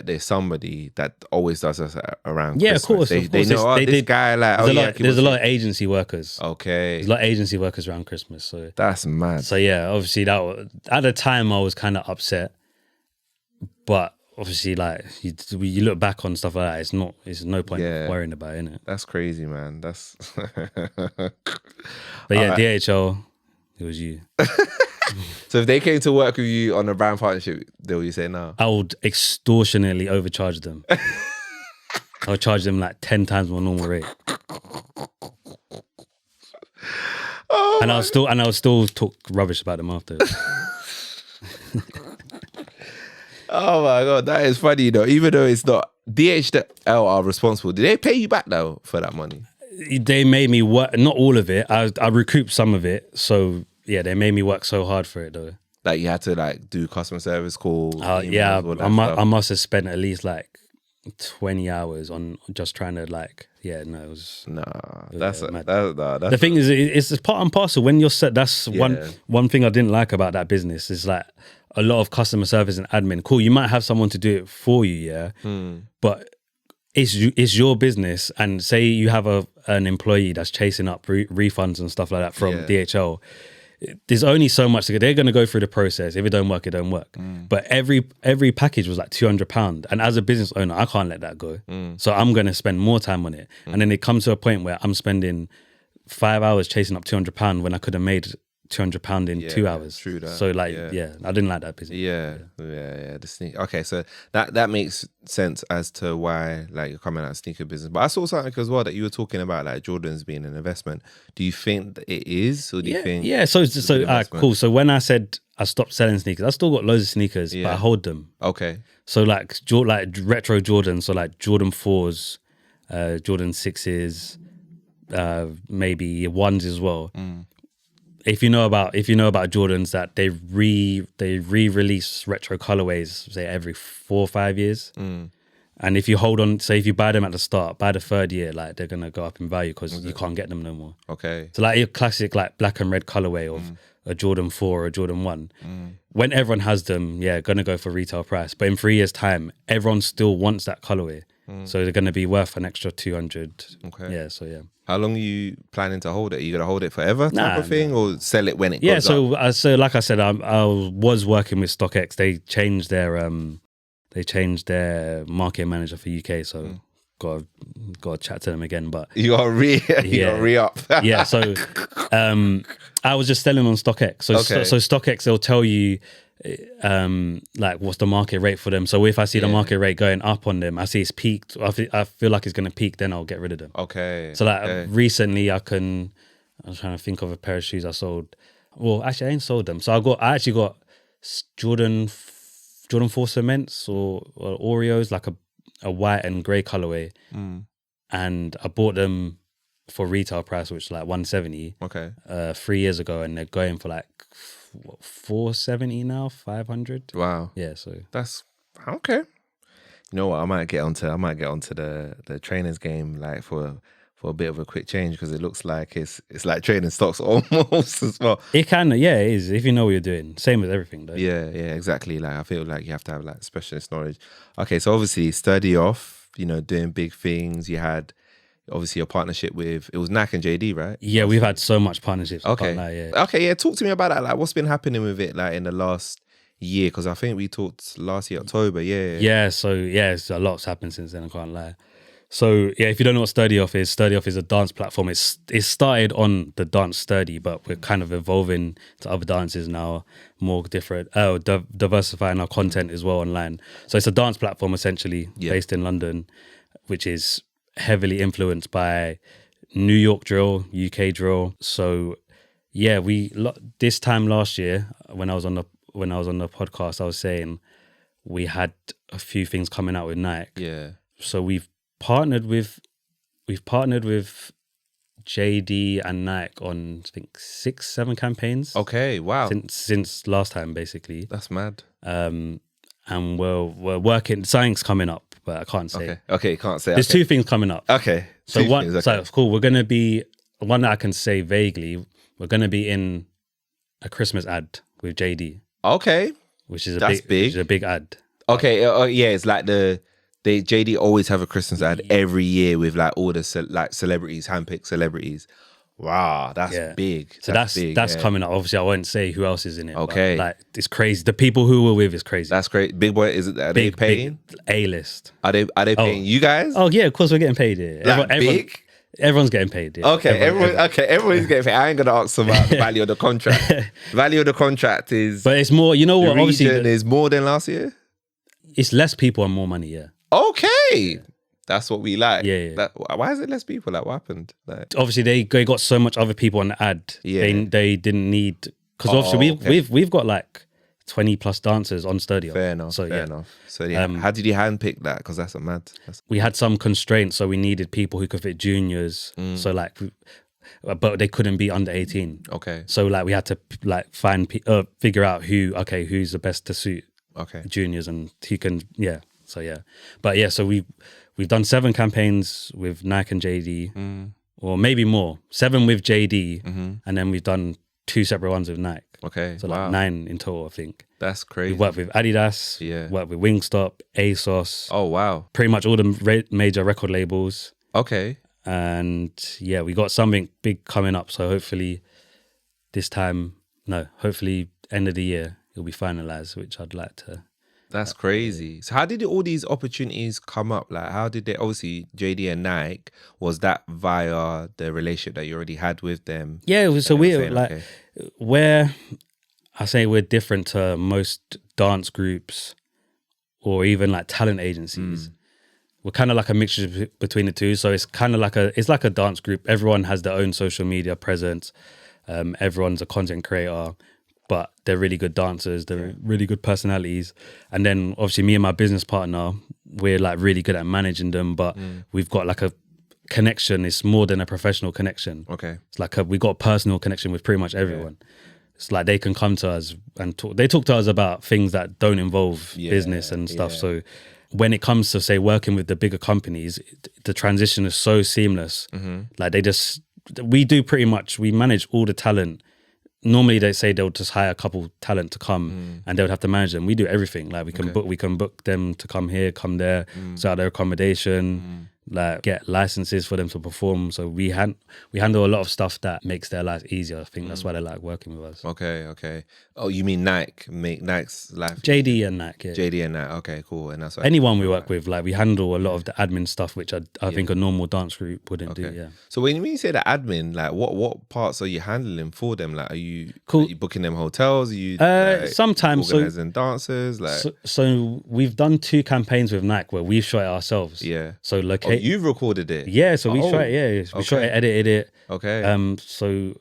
there's somebody that always does us around. Yeah, Christmas. of course. They know this guy. Like, there's a lot of agency workers. Okay, there's a lot of agency workers around Christmas. So that's mad. So yeah, obviously at the time I was kind of upset, but obviously like you look back on stuff like that, it's no point worrying about it, innit? That's crazy, man. That's. But yeah, DHL, it was you. So if they came to work with you on a brand partnership, will you say no? I would extortionately overcharge them. I would charge them like 10 times my normal rate. And I'll still talk rubbish about them after. Oh my God, that is funny though. Even though it's not, DHL are responsible. Did they pay you back though for that money? They made me work, not all of it. I recouped some of it. So yeah, they made me work so hard for it though. Like you had to like do customer service calls. Yeah, I must have spent at least like 20 hours on just trying to like, it was. That's the thing is, it's part and parcel when you're set. That's one thing I didn't like about that business is like a lot of customer service and admin. Cool, you might have someone to do it for you, but it's your business. And say you have an employee that's chasing up refunds and stuff like that from DHL. There's only so much they're going to go through the process. If it don't work, it don't work. But every package was like £200, and as a business owner, I can't let that go. So I'm going to spend more time on it. And then it comes to a point where I'm spending 5 hours chasing up £200 when I could have made £200 in 2 hours. True that. So like, I didn't like that business. Yeah. The sneaker. Okay, so that makes sense as to why like you're coming out of sneaker business. But I saw something as well that you were talking about like Jordans being an investment. Do you think that it is, or do you think? Yeah. So cool. So when I said I stopped selling sneakers, I still got loads of sneakers, but I hold them. Okay. So like retro Jordans, so like Jordan 4s, Jordan 6s, maybe 1s as well. If you know about Jordans, that they re-release retro colorways say every 4 or 5 years, and if you hold on, so if you buy them at the start, by the third year, like they're gonna go up in value because you can't get them no more. Okay. So like your classic like black and red colorway of a Jordan 4 or a Jordan 1, when everyone has them, gonna go for retail price. But in 3 years' time, everyone still wants that colorway, so they're gonna be worth an extra 200. Okay. Yeah. So yeah. How long are you planning to hold it? Are you going to hold it forever type of thing, or sell it when it goes up? So like I said, I was working with StockX. They changed their they changed their marketing manager for UK, so got to chat to them again. But you got to re-up. Yeah, so I was just selling on StockX. So StockX, they'll tell you like what's the market rate for them. So if I see the market rate going up on them, I see it's peaked, I feel like it's going to peak, then I'll get rid of them. Okay. So like recently I'm trying to think of a pair of shoes I sold. Well, actually I ain't sold them. So I actually got Jordan 4 Cements or Oreos, like a white and grey colorway. And I bought them for retail price, which is like 170. Okay. 3 years ago, and they're going for like 470 now, 500. Wow. Yeah, so that's okay. You know what? I might get onto the trainers game like for a bit of a quick change, because it looks like it's like trading stocks almost as well. It can, yeah, it is, if you know what you're doing. Same with everything, though. Yeah, exactly. Like I feel like you have to have like specialist knowledge. Okay, so obviously study off, doing big things. You had obviously a partnership with, it was Nike and JD, right? Yeah, we've had so much partnerships. Okay. Yeah. Okay, yeah. Talk to me about that. Like, what's been happening with it, like in the last year? Because I think we talked last year, October. Yeah. Yeah. So it's a lot's happened since then. I can't lie. So yeah, if you don't know what Sturdy Off is a dance platform. It started on the dance Sturdy, but we're kind of evolving to other dances now, more different, diversifying our content as well online. So it's a dance platform essentially based in London, which is heavily influenced by New York drill, UK drill. So yeah, this time last year when I was on the podcast, I was saying we had a few things coming out with Nike. Yeah. So we've partnered with JD and Nike on I think 6-7 campaigns. Okay, wow. Since last time, basically. That's mad. And we're working. Something's coming up, but I can't say. Okay, can't say. There's 2 things coming up. Okay. So it's cool. We're gonna be one that I can say vaguely. We're gonna be in a Christmas ad with JD. Okay. Which is big. Which is a big ad. Okay. Yeah, it's like JD always have a Christmas ad every year with like all the celebrities, handpicked celebrities. Wow, that's big. So that's coming up. Obviously, I won't say who else is in it. Okay, but, like, it's crazy. The people who we're with is crazy. That's great. Big Boy, are they paying? A-list. Are they paying you guys? Oh yeah, of course we're getting paid here. Everyone's getting paid. Yeah. Okay, everyone's getting paid. I ain't gonna ask about the value of the contract. Value of the contract is, but it's more. You know what? Obviously, is more than last year. It's less people and more money. Yeah. Okay. That's what we like. Yeah. Why is it less people? Like, what happened? Like, obviously, they got so much other people on the ad. Yeah. They didn't need, because obviously we've got like 20 plus dancers on Studio. Fair enough. So how did you handpick that? Because that's a mad. We had some constraints, so we needed people who could fit juniors. So like, but they couldn't be under 18. Okay. So like we had to like figure out who's the best to suit juniors and who can so we've done 7 campaigns with Nike and JD, or maybe more, 7 with JD, and then we've done 2 separate ones with Nike. Okay, so like 9 in total, I think. That's crazy. We've worked with Adidas, worked with Wingstop, ASOS. Oh wow! Pretty much all the major record labels. Okay. And yeah, we got something big coming up. So hopefully end of the year it'll be finalized, which I'd like to. That's crazy. So how did all these opportunities come up? Like, how did they, obviously JD and Nike, was that via the relationship that you already had with them? Yeah, so we're like, we're different to most dance groups or even like talent agencies. We're kind of like a mixture between the two. So it's kind of like a dance group. Everyone has their own social media presence. Everyone's a content creator. But they're really good dancers. They're really good personalities. And then obviously me and my business partner, we're like really good at managing them. But we've got like a connection. It's more than a professional connection. Okay. It's like we got a personal connection with pretty much everyone. It's like they can come to us and talk. They talk to us about things that don't involve business and stuff. So when it comes to say working with the bigger companies, the transition is so seamless. Like we manage all the talent. Normally they say they'll just hire a couple talent to come and they would have to manage them. We do everything. Like we can book them to come here, come there, sort out their accommodation. like get licenses for them to perform. So we handle a lot of stuff that makes their lives easier. I think that's why they like working with us. Okay. Oh, you mean Nike? Make Nike's life JD and Nike. Yeah. JD and Nike. Okay, cool. And that's what anyone we work with, like we handle a lot of the admin stuff, which I think a normal dance group wouldn't do. Yeah. So when you say the admin, like what parts are you handling for them? Like, are you booking them hotels? Are you sometimes organizing dancers? Like, so we've done 2 campaigns with Nike where we've shot it ourselves. Yeah. So you've recorded it. Yeah. So we shot it. Yeah. We shot it, edited it. Okay. So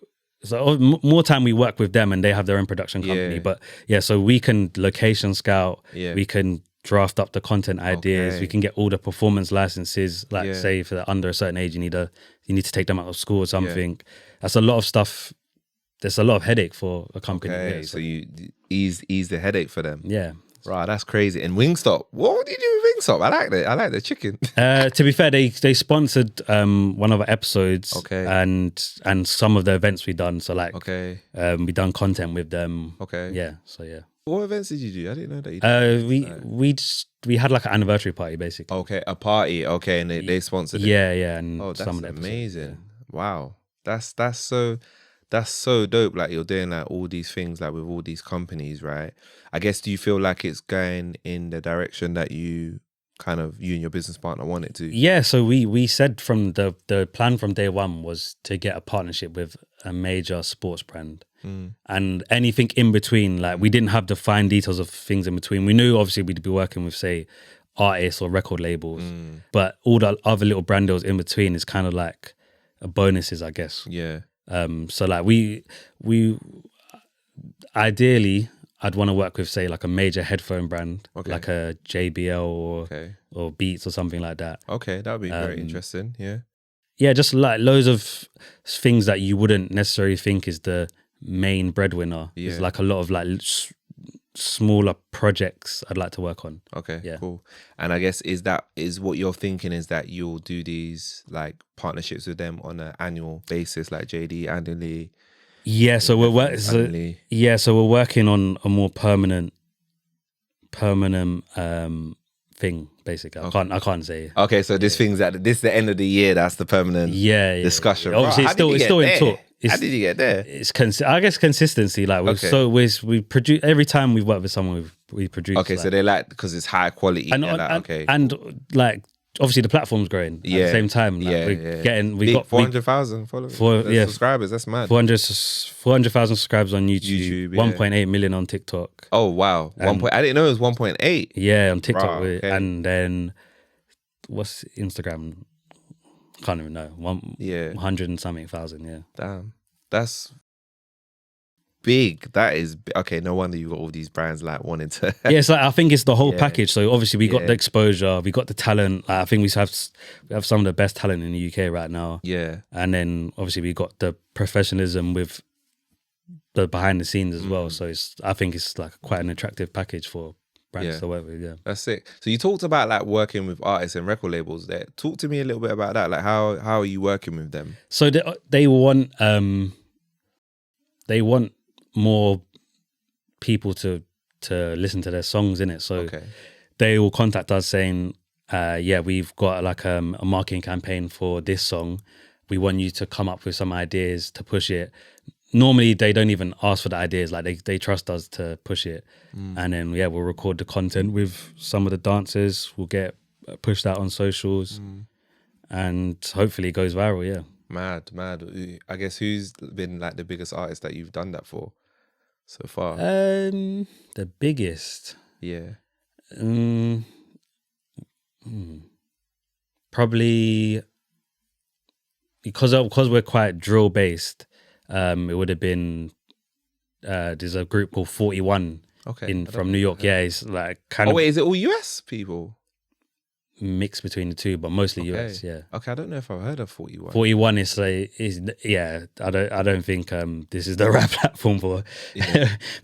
more time we work with them and they have their own production company. Yeah. But yeah, so we can location scout. Yeah. We can draft up the content ideas. Okay. We can get all the performance licenses. Like say if they're under a certain age, you need to take them out of school or something. That's a lot of stuff. There's a lot of headache for a company. Okay. Yeah, So you ease the headache for them. Yeah. Right, that's crazy. And Wingstop, what do you do with Wingstop? I like that. I like the chicken. To be fair, they sponsored one of our episodes, Okay. and some of the events we done. So like, Okay. we done content with them. Okay. Yeah. So yeah. What events did you do? I didn't know that you did. We had like an anniversary party basically. Okay, a party. Okay, and they sponsored it. Yeah, and Oh, that's some of the episodes, amazing. yeah. Wow. That's so dope. Like you're doing like all these things like with all these companies, right? I guess, do you feel like it's going in the direction that you and your business partner want it to? Yeah, so we said from the plan from day one was to get a partnership with a major sports brand. And anything in between, like we didn't have the fine details of things in between. We knew obviously we'd be working with, say, artists or record labels, but all the other little brand deals in between is kind of like bonuses, I guess. Yeah. So like we ideally I'd want to work with, say, like a major headphone brand, like a JBL or Beats or something like that. Okay, that would be very interesting. Yeah. Yeah, just like loads of things that you wouldn't necessarily think is the main breadwinner. Yeah. It's like a lot of like smaller projects I'd like to work on. Okay, yeah. Cool. And I guess is what you're thinking is that you'll do these like partnerships with them on an annual basis, like JD annually. Yeah, so we're working on a more permanent thing. Basically, I can't say. Okay, so this thing's this is the end of the year. That's the permanent discussion. Obviously, it's still in talk. How did you get there? It's I guess consistency. Like we produce every time we work with someone, we produce. Okay, so they like because it's high quality. And like obviously the platform's growing at the same time. Like, we got 400,000 followers, subscribers. That's mad. 400,000 subscribers on YouTube 1.8 million on TikTok. Oh wow, I didn't know it was 1.8. Yeah, on TikTok, and then what's Instagram? Can't even know. 100 and something thousand. Yeah. Damn, that's big. That is okay. No wonder you got all these brands like wanting to. Yeah, so I think it's the whole package. So obviously we got the exposure, we got the talent. I think we have some of the best talent in the UK right now. Yeah, and then obviously we got the professionalism with the behind the scenes as well. So I think it's like quite an attractive package for brands to work with. Yeah, that's it. So you talked about like working with artists and record labels. There, talk to me a little bit about that. Like how are you working with them? So they want more people to listen to their songs in it. So they will contact us saying, we've got like a marketing campaign for this song. We want you to come up with some ideas to push it. Normally they don't even ask for the ideas. Like they trust us to push it. And then we'll record the content with some of the dancers. We'll get pushed out on socials and hopefully it goes viral. Yeah. Mad. I guess who's been like the biggest artist that you've done that for so far? The biggest, probably because we're quite drill based. It would have been there's a group called 41 from New York. Yeah, it's like kind of. Oh wait, is it all US people? Mix between the two, but mostly US. Yeah. Okay, I don't know if I've heard of 41. 41 is I don't think this is the right platform for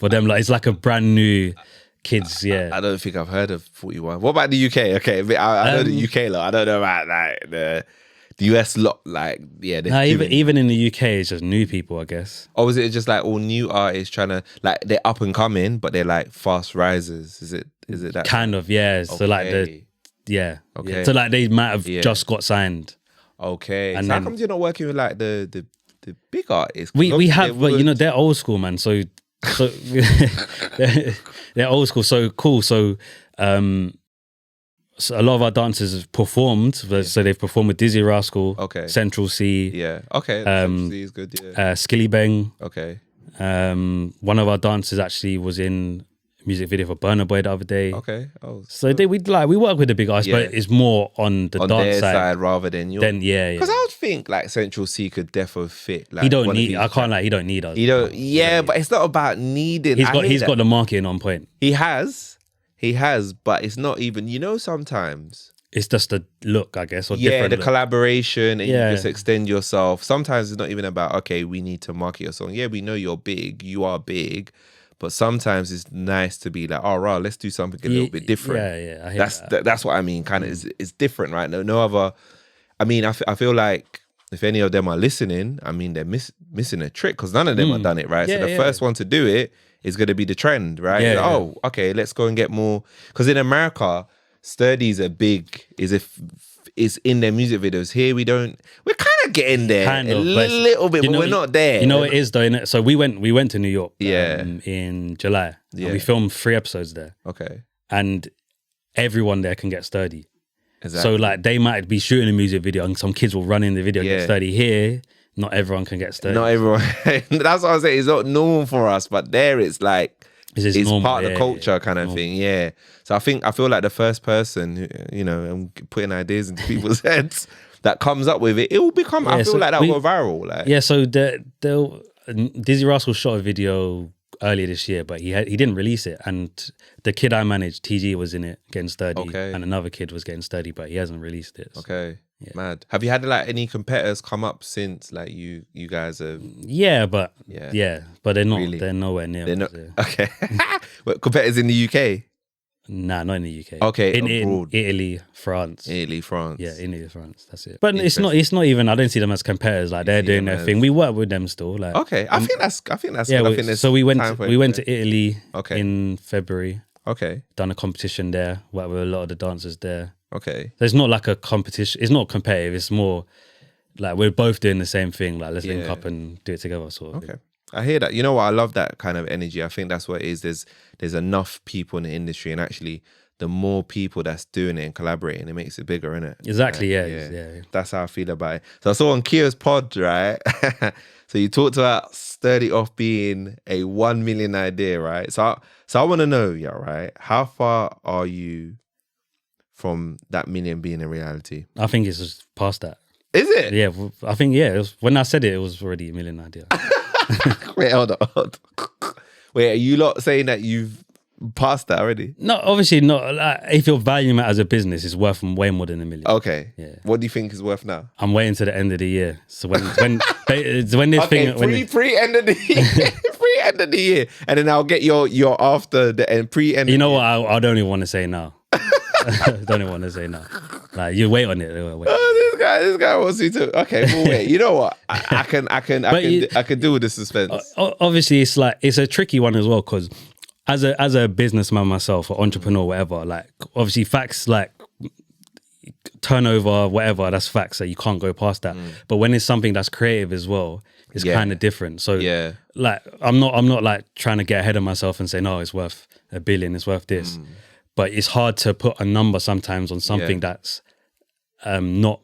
them. Like it's like a brand new kids. I don't think I've heard of 41. What about the UK? Okay, I know the UK lot. I don't know about like the US lot. Like even in the UK, it's just new people, I guess. Or is it just like all new artists trying to like they're up and coming, but they're like fast risers? Is it that kind of? Yeah. So like Yeah. Okay. Yeah. So like they might have Yeah. just got signed. Okay. And So how then- come you're not working with like the big artists? 'Cause We obviously have, they but you know would- they're old school, man. So they're old school. So cool. So so a lot of our dancers have performed. So they've performed with Dizzy Rascal, Okay. Central C, Yeah. Okay. Is good. Yeah. Skilly Bang. Okay. One of our dancers actually was in a music video for Burna Boy the other day. Okay. Oh. So we work with the big artists, Yeah. but it's more on the on dance their side. side rather than yours. Then yeah. Because I would think like Central C could defo fit. Like He don't one of need. these I can't like. He don't need us. You don't. Yeah, but it's not about needing. He's got the marketing on point. He has, but it's not even. You know, sometimes. It's just the look, I guess, or Yeah, different the look. collaboration and Yeah. you just extend yourself. Sometimes it's not even about, okay, we need to market your song. Yeah, we know you're big, you are big, but sometimes it's nice to be like, oh, right, let's do something a little bit different. Yeah. I hear that. That's what I mean. Kind of, it's different, right? No other. I mean, I feel like if any of them are listening, I mean, they're missing a trick because none of them have done it, right? Yeah, so the yeah. first one to do it is going to be the trend, right? Yeah, Like, oh, okay, let's go and get more. Because in America, Sturdies are big. Is in their music videos. Here we're kind of getting there Kind a of, but little bit, you but know- we're not there. You know what it is though, innit? So we went to New York Yeah. in July. Yeah. And we filmed 3 episodes there. Okay. And everyone there can get sturdy. Exactly. So like they might be shooting a music video and some kids will run in the video and Yeah. get sturdy. Here, not everyone can get sturdy. Not everyone. That's what I'm saying. It's not normal for us, but there it's like It's just it's normal, part of the yeah, culture yeah, kind of normal. thing. Yeah. So I feel like the first person, who, you know, and putting ideas into people's heads that comes up with it, it will become. I Yeah, feel so like that will we- go viral. Like Yeah, so Dizzy Rascal shot a video earlier this year, but he didn't release it. And the kid I managed, TG, was in it getting sturdy, Okay. and another kid was getting sturdy, but he hasn't released it. So. okay, Yeah. mad. Have you had like any competitors come up since like you guys have? Yeah, but they're not. Really? They're nowhere near. They're not us, yeah. okay. What, competitors in the UK? Nah, not in the UK. Okay, in abroad. Italy, France. Italy, France. Yeah, Italy, France. That's it. But it's not even. I don't see them as competitors. Like they're see doing them their as- thing. We work with them still. Like Okay, I think that's. yeah. good. I think there's So we went. time for We it. went to Italy. Okay. In February. Okay. Done a competition there. Worked with a lot of the dancers there. Okay. So it's not like a competition. It's not competitive. It's more like we're both doing the same thing. Like let's link Yeah. up and do it together. Sort of. Okay. I hear that. You know what? I love that kind of energy. I think that's what it is. There's enough people in the industry, and actually, the more people that's doing it and collaborating, it makes it bigger, innit? Exactly. Yeah. That's how I feel about it. So I saw on Kia's pod, right? So you talked about Sturdy Off being a 1 million idea, right? So I want to know, yeah, right? How far are you from that million being a reality? I think it's just past that. Is it? Yeah. I think it was, when I said it was already a million idea. Wait, hold on. Wait, are you lot saying that you've passed that already? No, obviously not. Like, if you're valuing it as a business, it's worth way more than a million. Okay. Yeah. What do you think is worth now? I'm waiting to the end of the year. So when this thing, pre end of the year, pre end of the year, and then I'll get your after the end pre end. you know what? I don't even want to say now. Don't even want to say now. Like you wait on it. Wait. Oh, this guy wants you to. Okay, well, wait. You know what? I can do with the suspense. Obviously, it's a tricky one as well because as a businessman myself or entrepreneur, whatever. Like obviously, facts like turnover, whatever. That's facts that you can't go past that. But when it's something that's creative as well, it's Yeah. kind of different. So Yeah. like I'm not like trying to get ahead of myself and say no, it's worth $1 billion. It's worth this. But it's hard to put a number sometimes on something that's not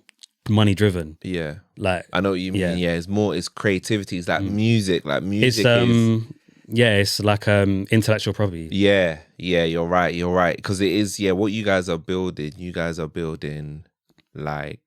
money driven. Yeah, Like I know what you mean. Yeah, it's creativity. It's like music. Like music it's is. it's like intellectual property. Yeah, you're right. Because it is, what you guys are building. You guys are building like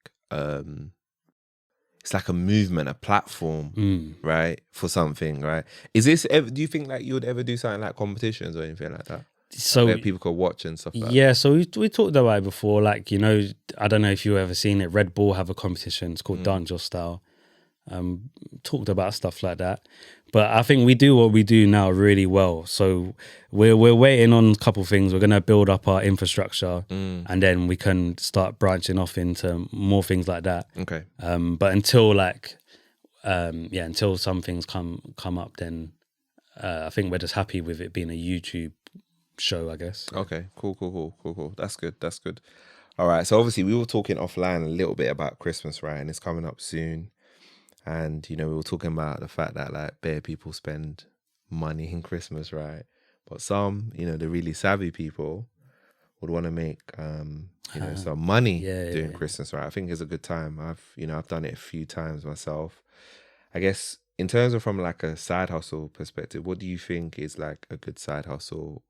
it's like a movement, a platform, right? For something, right? Is this ever, do you think like you would ever do something like competitions or anything like that? So Where people could watch and stuff like that? yeah, so we talked about it before. Like, you know, I don't know if you've ever seen it. Red Bull have a competition. It's called Dance Your Style. Talked about stuff like that. But I think we do what we do now really well. So we're waiting on a couple things. We're going to build up our infrastructure and then we can start branching off into more things like that. Okay. But until until some things come up, then I think we're just happy with it being a YouTube show, I guess. Okay. Cool. That's good. All right. So obviously we were talking offline a little bit about Christmas, right? And it's coming up soon. And, you know, we were talking about the fact that like bare people spend money in Christmas, right? But some, you know, the really savvy people would want to make, you know, some money during Christmas, right? I think it's a good time. I've done it a few times myself. I guess in terms of from like a side hustle perspective, what do you think is like a good side hustle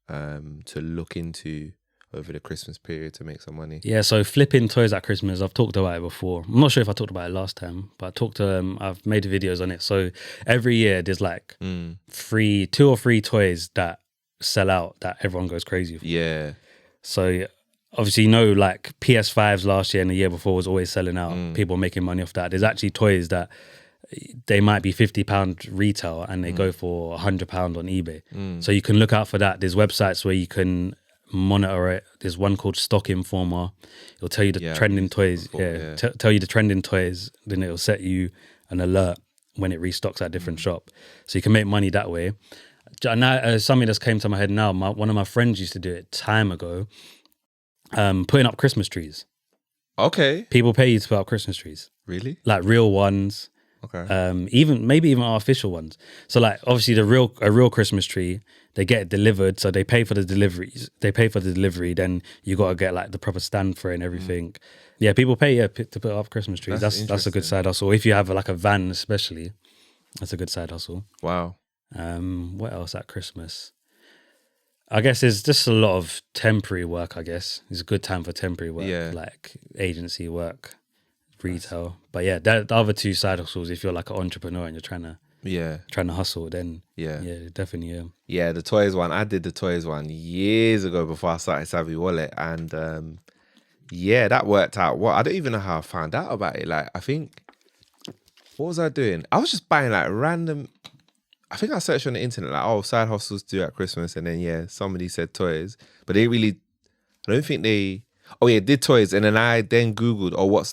to look into over the Christmas period to make some money? Yeah, so flipping toys at Christmas, I've talked about it before. I'm not sure if I talked about it last time, but I've made videos on it. So every year there's like 2 or 3 toys that sell out that everyone goes crazy for. Yeah. So obviously, you know, like PS5s last year and the year before was always selling out. People making money off that. There's actually toys that they might be £50 retail and they go for £100 on eBay. So you can look out for that. There's websites where you can monitor it. There's one called Stock Informer. It'll tell you the trending toys. Tell you the trending toys. Then it'll set you an alert when it restocks at a different shop. So you can make money that way. Now, something that's came to my head now, one of my friends used to do it time ago, putting up Christmas trees. Okay. People pay you to put up Christmas trees. Really? Like real ones. Okay. Even artificial ones. So like obviously a real Christmas tree, they get it delivered, so they pay for the deliveries. They pay for the delivery, then you got to get like the proper stand for it and everything. Yeah, people pay to put up Christmas trees. That's a good side hustle. If you have like a van, especially, that's a good side hustle. Wow. What else at Christmas? I guess it's just a lot of temporary work. I guess it's a good time for temporary work, like agency work, retail. But yeah, the other 2 side hustles. If you're like an entrepreneur and you're trying to hustle, then definitely. Yeah, the toys one. I did the toys one years ago before I started Savvy Wallet, and that worked out. Well, I don't even know how I found out about it. Like, I think, what was I doing? I was just buying like random. I think I searched on the internet like, side hustles do at Christmas, and then somebody said toys, but they really, I don't think they. Oh yeah, did toys, and then I Googled, what's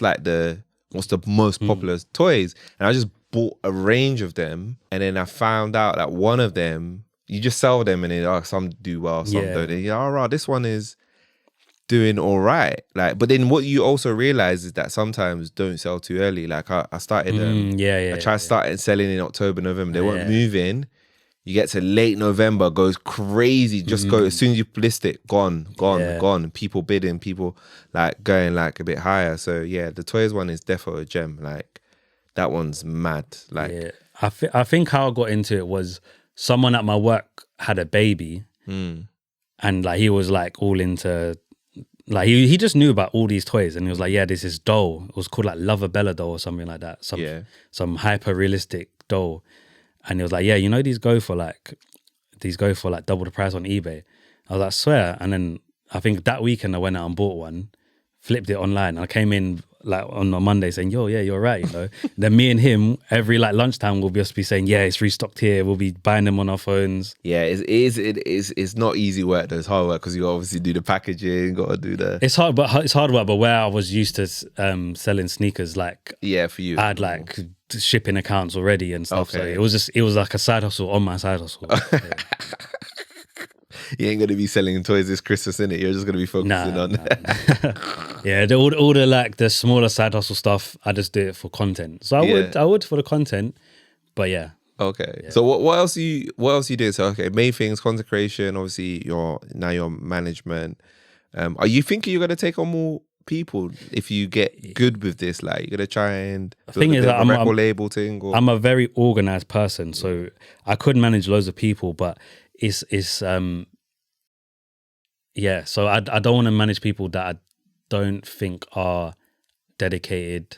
the most popular toys, and I just bought a range of them, and then I found out that one of them, you just sell them, and then some do well, some don't. And you're right, this one is doing all right. Like, but then what you also realize is that sometimes don't sell too early. Like I started, I tried starting selling in October, November. They weren't moving. You get to late November, goes crazy. Just go as soon as you list it, gone. People bidding, people like going like a bit higher. So yeah, the toys one is definitely a gem. Like that one's mad. Like I think how I got into it was someone at my work had a baby, and like he was like all into. Like he just knew about all these toys, and he was like, "Yeah, this is doll. It was called like Lover Bella doll or something like that. Some hyper realistic doll." And he was like, "Yeah, you know these go for like double the price on eBay." I was like, "Swear." And then I think that weekend I went out and bought one, flipped it online. And I came in like on a Monday saying, "Yo, yeah, you're right." You know. Then me and him every like lunchtime we'll just be saying, "Yeah, it's restocked here." We'll be buying them on our phones. Yeah, it's not easy work though. It's hard work because you obviously do the packaging, got to do the. It's hard work. But where I was used to selling sneakers, like for you, I had like shipping accounts already and stuff. Okay. So it was like a side hustle on my side hustle. You ain't gonna be selling toys this Christmas, innit? You're just gonna be focusing on that. Yeah, all the like the smaller side hustle stuff, I just do it for content. So I would for the content, but yeah. Okay. Yeah. So what else you doing? So main things, content creation, obviously your management. Are you thinking you're gonna take on more people if you get good with this? Like you're gonna try and thing is that record label thing? Or? I'm a very organized person, so I could manage loads of people, but it's so I don't want to manage people that I don't think are dedicated.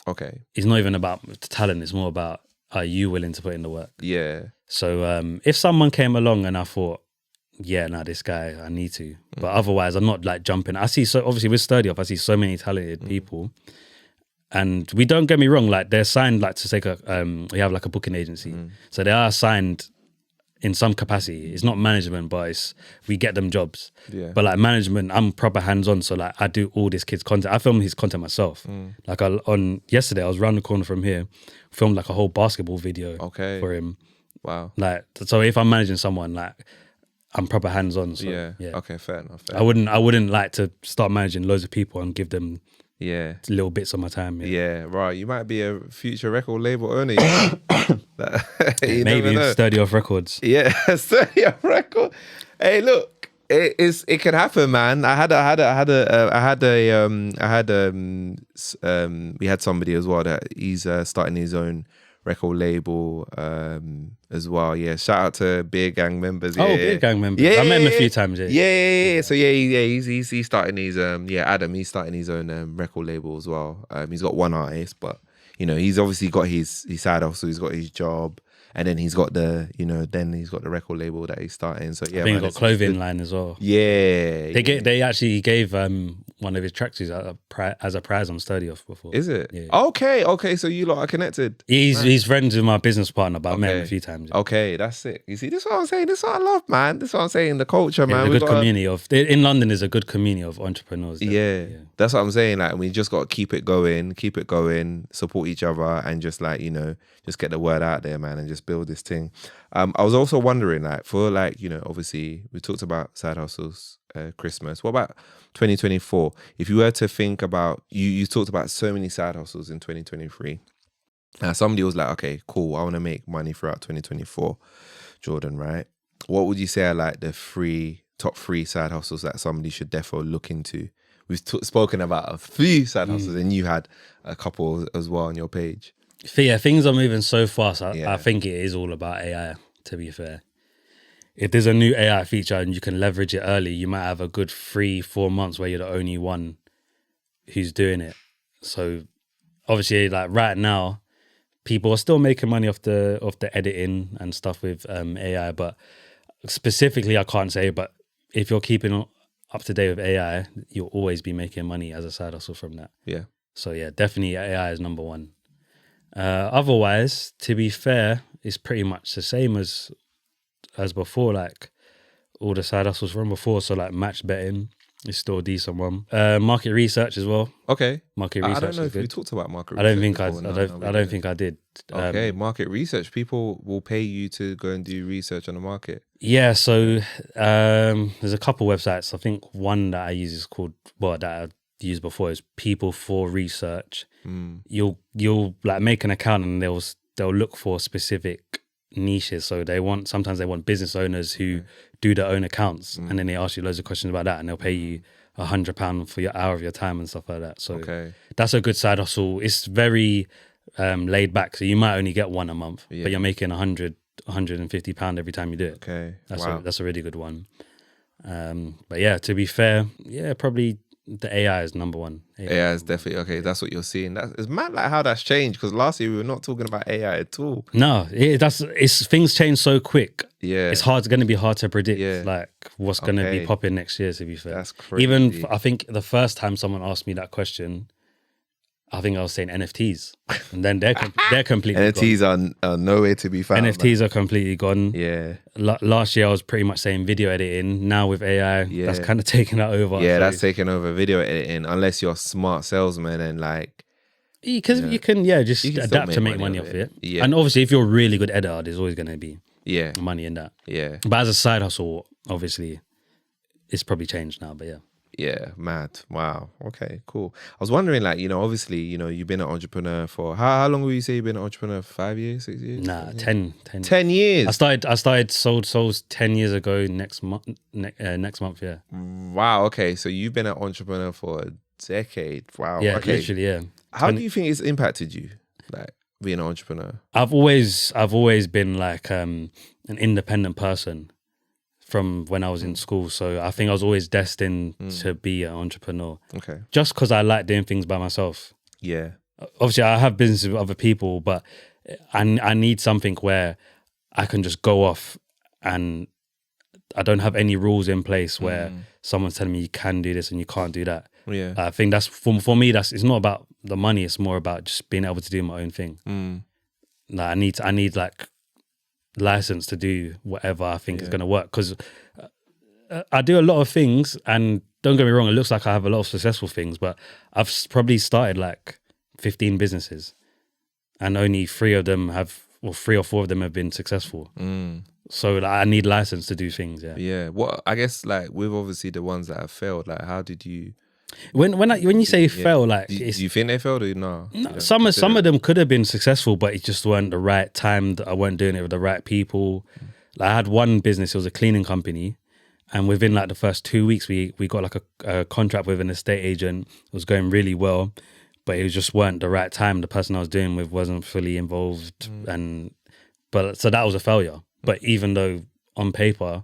Okay. It's not even about talent, it's more about are you willing to put in the work? Yeah. So if someone came along and I thought, this guy, I need to. But otherwise I'm not like jumping. I see obviously with Sturdy Up, I see so many talented people. And we don't get me wrong, like they're signed like to take we have like a booking agency. So they are signed in some capacity. It's not management, but we get them jobs. Yeah. But like management, I'm proper hands-on. So like I do all this kid's content. I film his content myself. Like on yesterday, I was around the corner from here, filmed like a whole basketball video for him. Wow. Like, so if I'm managing someone, like I'm proper hands-on. So, yeah. yeah. Okay, fair enough. I wouldn't like to start managing loads of people and give them Yeah. little bits of my time. Yeah, right. You might be a future record label owner. You know? You Maybe never know. Sturdy Off Records. Yeah, sturdy off record. Hey, look, it can happen, man. We had somebody as well that he's starting his own record label as well. Yeah, shout out to Beer Gang members. Yeah, Beer Gang members. Yeah, I met him a few times. Yeah. So he's starting his Adam. He's starting his own record label as well. He's got one artist, but you know he's obviously got his side hustle. He's got his job. And then he's got the record label that he's starting. So yeah, I think he's got clothing line as well. Yeah, They actually gave one of his tracksuits as a prize on Sturdy Off before. Is it? Yeah. Okay. So you lot are connected. He's friends with my business partner, but I met him a few times. Okay, that's it. You see, this is what I'm saying. This is what I love, man. This is what I'm saying. The culture, man. There's a good community in London. Is a good community of entrepreneurs. Yeah, that's what I'm saying. Like we just got to keep it going, support each other, and just like just get the word out there, man, and just build this thing. I was also wondering, like, for like obviously we talked about side hustles, Christmas. What about 2024? If you were to think about you talked about so many side hustles in 2023. Somebody was like, okay, cool, I want to make money throughout 2024, Jordan, right? What would you say are like the top three side hustles that somebody should definitely look into? We've spoken about a few side hustles, and you had a couple as well on your page. Yeah, things are moving so fast. I think it is all about AI, to be fair. If there's a new AI feature and you can leverage it early, you might have a good 3-4 months where you're the only one who's doing it. So obviously, like right now, people are still making money off the editing and stuff with AI, but specifically I can't say, but if you're keeping up to date with AI, you'll always be making money as a side hustle from that. Yeah. So yeah, definitely AI is number one. Otherwise, to be fair, it's pretty much the same as before, like all the side hustles from before. So like match betting is still a decent one. Market research as well. Okay. Market research. I don't know is if good. we talked about market I research. I don't think I did. Okay, market research. People will pay you to go and do research on the market. Yeah, so there's a couple websites. I think one that I use is called that I used before is People for Research. You'll like make an account and they'll look for specific niches. So sometimes they want business owners who do their own accounts, and then they ask you loads of questions about that, and they'll pay you £100 for your hour of your time and stuff like that. So that's a good side hustle. It's very laid back, so you might only get one a month, but you're making £150 every time you do it. Okay, that's a really good one. But yeah, to be fair, probably the AI is number one. AI is definitely okay. That's what you're seeing. It's mad like how that's changed, because last year we were not talking about AI at all. No, things change so quick. Yeah, it's going to be hard to predict like what's going to be popping next year. To be fair, that's crazy. Even I think the first time someone asked me that question, I think I was saying NFTs, and then they're completely NFTs gone. are nowhere to be found. NFTs are completely gone. Yeah. Last year I was pretty much saying video editing. Now with AI, that's kind of taking that over. Yeah, that's taking over video editing. Unless you're a smart salesman and like, because you can just adapt to make money off it. Yeah. And obviously, if you're a really good editor, there's always going to be money in that. Yeah. But as a side hustle, obviously, it's probably changed now. But yeah. Yeah, mad. Wow. Okay, cool. I was wondering, like, obviously, you've been an entrepreneur for how long will you say you've been an entrepreneur? 5 years, 6 years? Nah, 10. 10 years. I started Sold Souls 10 years ago next month, yeah. Wow, okay. So you've been an entrepreneur for a decade. Wow. Yeah, okay. literally, yeah. How do you think it's impacted you, like, being an entrepreneur? I've always been like an independent person from when I was in school. So I think I was always destined to be an entrepreneur. Okay. Just because I like doing things by myself. Yeah. Obviously, I have business with other people, but I need something where I can just go off and I don't have any rules in place where someone's telling me you can do this and you can't do that. Yeah. I think that's, for me, it's not about the money. It's more about just being able to do my own thing. Like I need like license to do whatever I think is going to work, because I do a lot of things, and don't get me wrong, it looks like I have a lot of successful things, but I've probably started like 15 businesses and only 3 of them have or 3 or 4 of them have been successful. So like, I need license to do things. Yeah. What I guess like with obviously the ones that have failed, like how did you? When you say fail, like do you think they failed or no? Some of them could have been successful, but it just weren't the right time. I weren't doing it with the right people. Like I had one business, it was a cleaning company, and within like the first 2 weeks, we got like a contract with an estate agent. It was going really well, but it just weren't the right time. The person I was doing with wasn't fully involved, so that was a failure. But even though on paper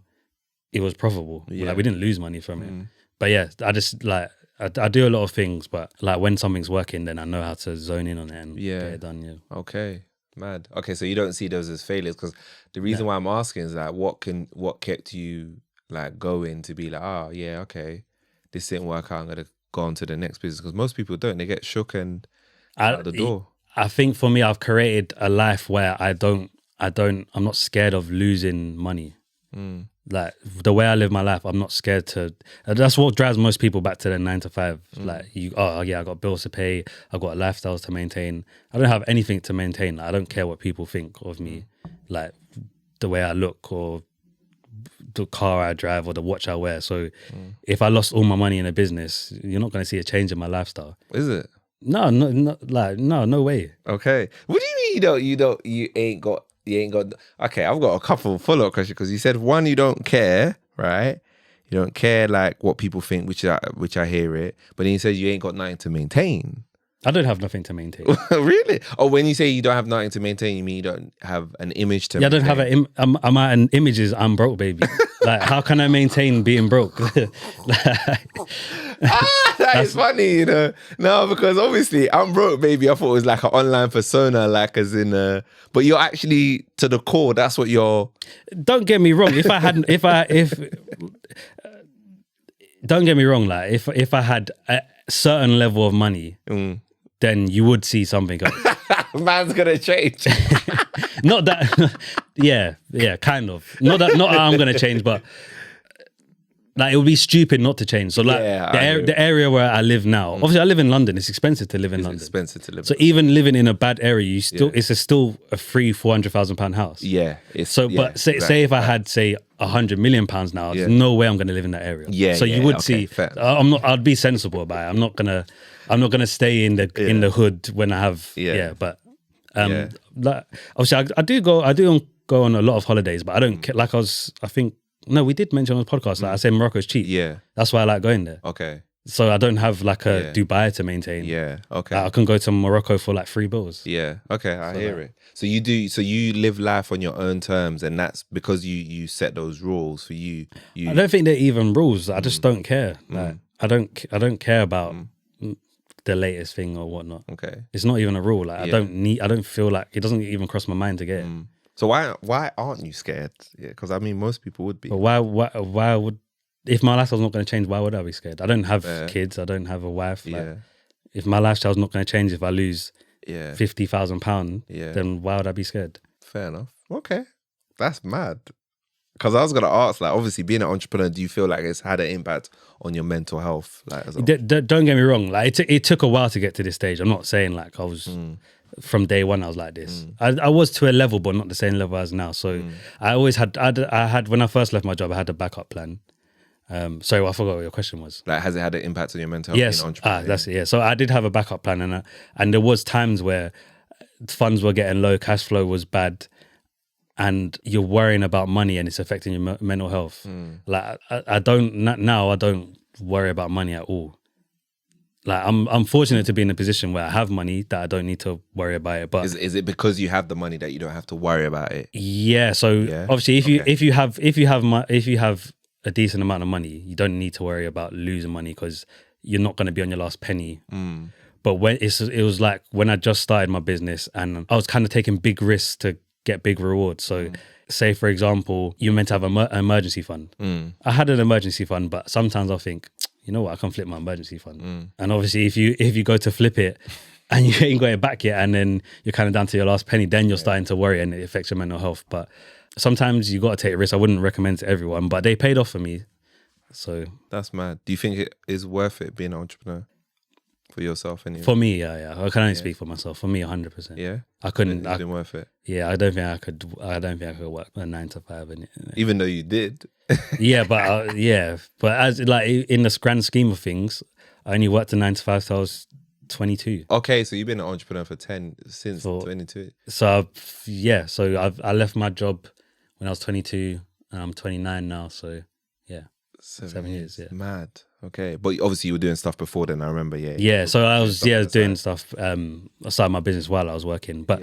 it was profitable, like we didn't lose money from it. But yeah, I just like. I do a lot of things, but like when something's working, then I know how to zone in on it and get it done. Yeah. Okay, mad. Okay, so you don't see those as failures, because the reason why I'm asking is like, what kept you like going to be like, okay, this didn't work out, I'm gonna go on to the next business? Because most people don't. They get shook and out the door. I think for me, I've created a life where I'm not scared of losing money. Like the way I live my life, I'm not scared to. That's what drives most people back to their 9 to 5. Like I got bills to pay, I got lifestyles to maintain. I don't have anything to maintain. Like, I don't care what people think of me, like the way I look or the car I drive or the watch I wear. So if I lost all my money in a business, you're not going to see a change in my lifestyle. Is it? No, no way. Okay. What do you mean you ain't got? Okay, I've got a couple follow-up questions, because you said one, you don't care, right? You don't care like what people think, which I hear it. But then you said you ain't got nothing to maintain. I don't have nothing to maintain. Really? Oh, when you say you don't have nothing to maintain, you mean you don't have an image to maintain? I don't have an images. I'm broke, baby. Like, how can I maintain being broke? That is funny, you know. No, because obviously I'm broke, baby. I thought it was like an online persona, like as in but you're actually to the core, that's what you're. Don't get me wrong. Don't get me wrong. Like if I had a certain level of money, then you would see something. Man's gonna change. Not that. Yeah, kind of. Not that I'm gonna change, but like it would be stupid not to change. So like the area where I live now, obviously I live in London. It's expensive to live in London. Expensive to live. So even living in a bad area, it's still a free £400,000 house. Yeah. But say if I had say £100 million now, there's no way I'm going to live in that area. Yeah. So you would see. I'd be sensible about it. I'm not gonna stay in the hood when I have. But like, obviously I do go on a lot of holidays, but I don't like I think. No, we did mention on the podcast, like I say Morocco's cheap. Yeah. That's why I like going there. Okay. So I don't have like a Dubai to maintain. Yeah. Okay. I can go to Morocco for like $3. Yeah. Okay. I hear it. So you live life on your own terms, and that's because you set those rules for you. I don't think they're even rules. I just don't care. Like I don't care about the latest thing or whatnot. Okay. It's not even a rule. Like I don't feel like it doesn't even cross my mind to get it. So why aren't you scared? Yeah, because I mean, most people would be. But why would, if my lifestyle's not going to change, why would I be scared? I don't have kids. I don't have a wife. Like, if my lifestyle's not going to change, if I lose £50,000, then why would I be scared? Fair enough. Okay, that's mad. Because I was going to ask, like, obviously being an entrepreneur, do you feel like it's had an impact on your mental health? Like, don't get me wrong. Like, it took a while to get to this stage. I'm not saying like I was. From day one I was like this. I was to a level, but not the same level as now. So I always had when I first left my job, I had a backup plan. Sorry, I forgot what your question was. Like, has it had an impact on your mental health? Yes, that's it. Yeah, so I did have a backup plan, and there was times where funds were getting low, cash flow was bad, and you're worrying about money, and it's affecting your mental health. Like I don't worry about money at all. Like I'm fortunate to be in a position where I have money that I don't need to worry about it. But is it because you have the money that you don't have to worry about it? Yeah. So obviously, if you have a decent amount of money, you don't need to worry about losing money because you're not going to be on your last penny. But when it was like when I just started my business and I was kind of taking big risks to get big rewards. So say for example, you're meant to have an emergency fund. I had an emergency fund, but sometimes I'll think, you know what, I can flip my emergency fund. And obviously if you go to flip it and you ain't got it back yet and then you're kind of down to your last penny, then you're starting to worry and it affects your mental health. But sometimes you got to take a risk. I wouldn't recommend to everyone, but they paid off for me. So that's mad. Do you think it is worth it being an entrepreneur? for yourself anyway. For me, yeah. I can only speak for myself. For me, 100%. Yeah, I couldn't. It's been worth it. Yeah, I don't think I could work a 9 to 5. Even though you did. Yeah, but as like in the grand scheme of things, I only worked a 9 to 5 till I was 22. Okay, so you've been an entrepreneur since 22. So I left my job when I was 22, and I'm 29 now. So yeah, 7 years. Yeah, mad. Okay, but obviously you were doing stuff before then. I remember. Yeah. Yeah, so I was doing stuff. I started my business while I was working, but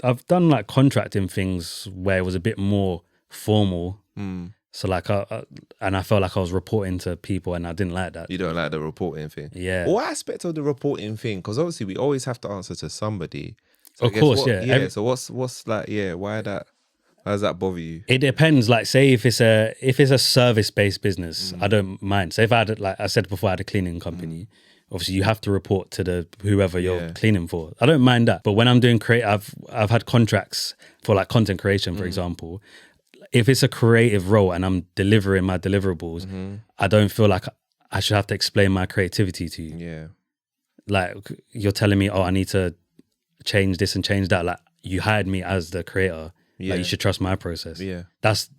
I've done like contracting things where it was a bit more formal. So like, and I felt like I was reporting to people, and I didn't like that. You don't like the reporting thing? Yeah. What aspect of the reporting thing? Because obviously we always have to answer to somebody. So of course, yeah. So what's like? Yeah, why that? How does that bother you? It depends. Like, say if it's a service based business, I don't mind. So if I had, like I said before, I had a cleaning company. Obviously, you have to report to whoever you're cleaning for. I don't mind that. But when I'm doing I've had contracts for like content creation, for example. If it's a creative role and I'm delivering my deliverables, I don't feel like I should have to explain my creativity to you. Yeah. Like, you're telling me, oh, I need to change this and change that. Like, you hired me as the creator. Yeah. Like, you should trust my process. Yeah. That's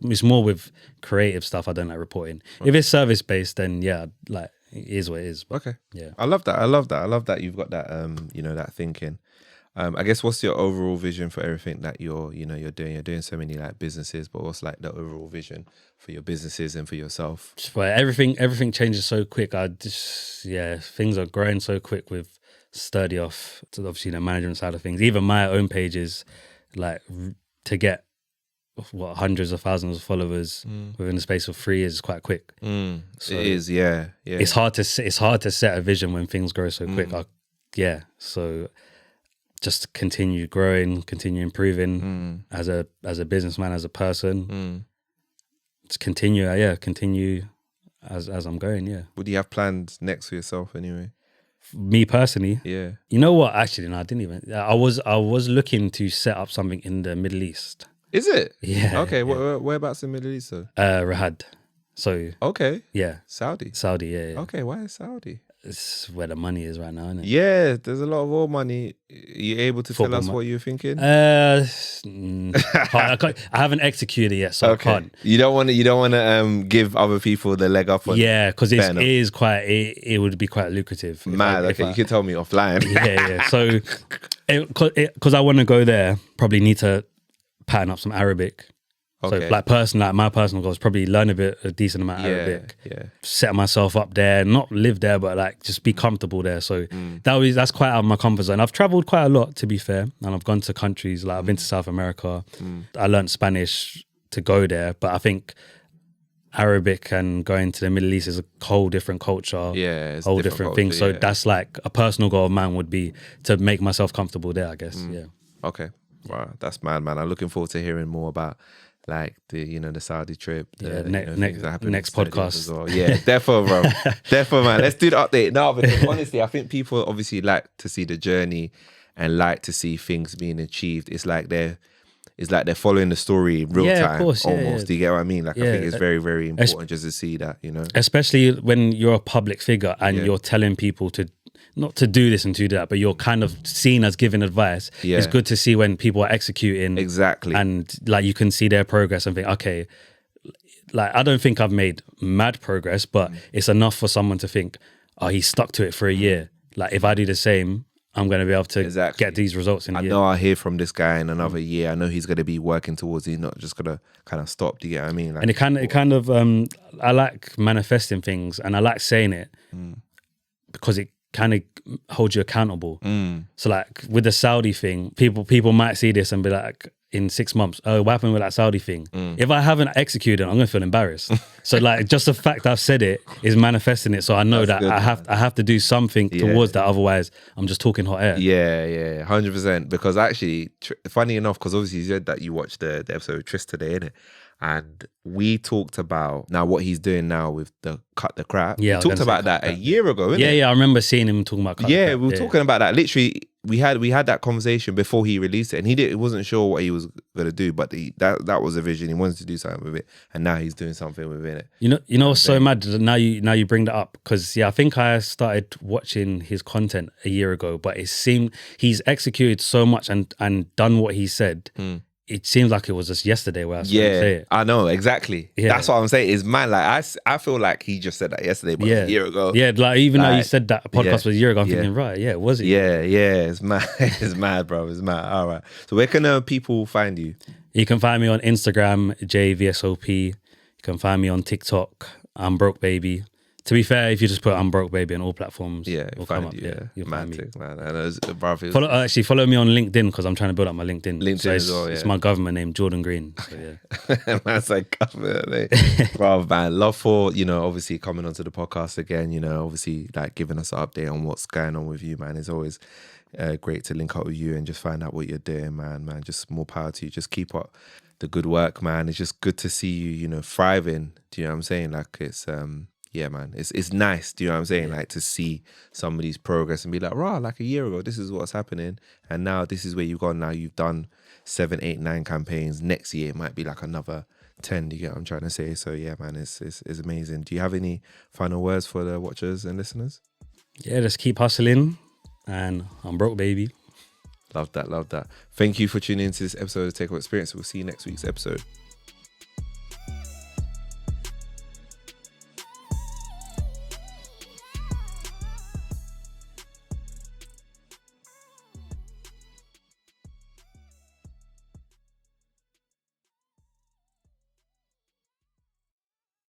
it's more with creative stuff. I don't like reporting. Okay. If it's service based, then yeah, like, it is what it is. Okay. Yeah. I love that. I love that you've got that that thinking. I guess what's your overall vision for everything that you're doing? You're doing so many like businesses, but what's like the overall vision for your businesses and for yourself? Well, everything changes so quick. Things are growing so quick with Sturdy off to obviously the management side of things. Even my own pages, like, to get hundreds of thousands of followers within the space of 3 years is quite quick. So it is, yeah. It's hard to set a vision when things grow so quick. So just continue growing, continue improving as a businessman, as a person. Just continue as I'm going. Yeah. What do you have planned next for yourself anyway? Me personally, yeah. You know what? Actually, no, I didn't even. I was looking to set up something in the Middle East. Is it? Yeah. Okay. Yeah. Whereabouts in the Middle East though? Riyadh. So. Okay. Yeah. Saudi. Yeah. Okay. Why is Saudi? It's where the money is right now, isn't it? Yeah, there's a lot of oil money. Are you able to tell us what you're thinking? I haven't executed it yet, so okay. I can't. You don't want to give other people the leg up on. Yeah, because it would be quite lucrative. Mad. You can tell me offline. Yeah. So, because I want to go there, probably need to pattern up some Arabic. Okay. So my personal goal is probably learn a decent amount of Arabic, set myself up there, not live there, but like just be comfortable there. So that's quite out of my comfort zone. I've traveled quite a lot, to be fair, and I've gone to countries, like I've been to South America. I learned Spanish to go there, but I think Arabic and going to the Middle East is a whole different culture, it's a whole different thing. So that's like a personal goal of mine would be to make myself comfortable there, I guess. Yeah. Okay. Wow, that's mad, man. I'm looking forward to hearing more about like the Saudi trip. Next podcast as well. Yeah, defo, bro. Defo, man. Let's do the update. No, but honestly, I think people obviously like to see the journey and like to see things being achieved. It's like they're following the story real time, of course, almost. Do you get what I mean? Like, I think it's very, very important just to see that, Especially when you're a public figure and you're telling people to not to do this and to do that, but you're kind of seen as giving advice. Yeah. It's good to see when people are executing. Exactly. And like you can see their progress and think, okay, like I don't think I've made mad progress, but it's enough for someone to think, oh, he stuck to it for a year. Like if I do the same, I'm going to be able to get these results in a year. I know I'll hear from this guy in another year. I know he's going to be working towards it. He's not just going to kind of stop. Do you get what I mean? Like, and it kind of I like manifesting things and I like saying it because it kind of holds you accountable. So like with the Saudi thing, people might see this and be like, in 6 months, oh, what happened with that Saudi thing? If I haven't executed, I'm gonna feel embarrassed. So like just the fact I've said it is manifesting it. So I know that I have to do something towards that. Otherwise, I'm just talking hot air. Yeah, 100%. Because actually, funny enough, because obviously you said that you watched the episode with Tris today, innit? And we talked about now what he's doing now with the cut the crap. Yeah, we talked about that a year ago, innit? Yeah, I remember seeing him talking about cut the crap. We were talking about that. Literally, we had that conversation before he released it, and he wasn't sure what he was gonna do, but that was a vision. He wanted to do something with it, and now he's doing something within it. You know what's so mad that now you bring that up, because I think I started watching his content a year ago, but it seemed he's executed so much and done what he said. It seems like it was just yesterday where I saw him say it. I know, exactly. Yeah. That's what I'm saying. It's mad. Like I feel like he just said that yesterday, but a year ago. Yeah, like even though you said that podcast was a year ago, I'm thinking, right, was it? Yeah, it's mad. It's mad, bro. It's mad. All right. So where can people find you? You can find me on Instagram, Jayvsop. You can find me on TikTok, I'm Broke Baby. To be fair, if you just put I'm Broke Baby on all platforms, it'll come up. You'll find me. Man. Follow me on LinkedIn, because I'm trying to build up my LinkedIn. So as well, it's my government name, Jordan Green. So Man's like government name. Bro, man, love for, obviously coming onto the podcast again, obviously like giving us an update on what's going on with you, man. It's always great to link up with you and just find out what you're doing, man. Just more power to you. Just keep up the good work, man. It's just good to see you, thriving. Do you know what I'm saying? Like it's yeah, man, it's nice. Do you know what I'm saying? Like to see somebody's progress and be like, rah, like a year ago, this is what's happening, and now this is where you've gone. Now you've done 7, 8, 9 campaigns. Next year it might be like another 10. Do you get what I'm trying to say? So yeah, man, it's amazing. Do you have any final words for the watchers and listeners? Yeah, just keep hustling, and I'm Broke Baby. Love that. Thank you for tuning into this episode of Take Up Experience. We'll see you next week's episode.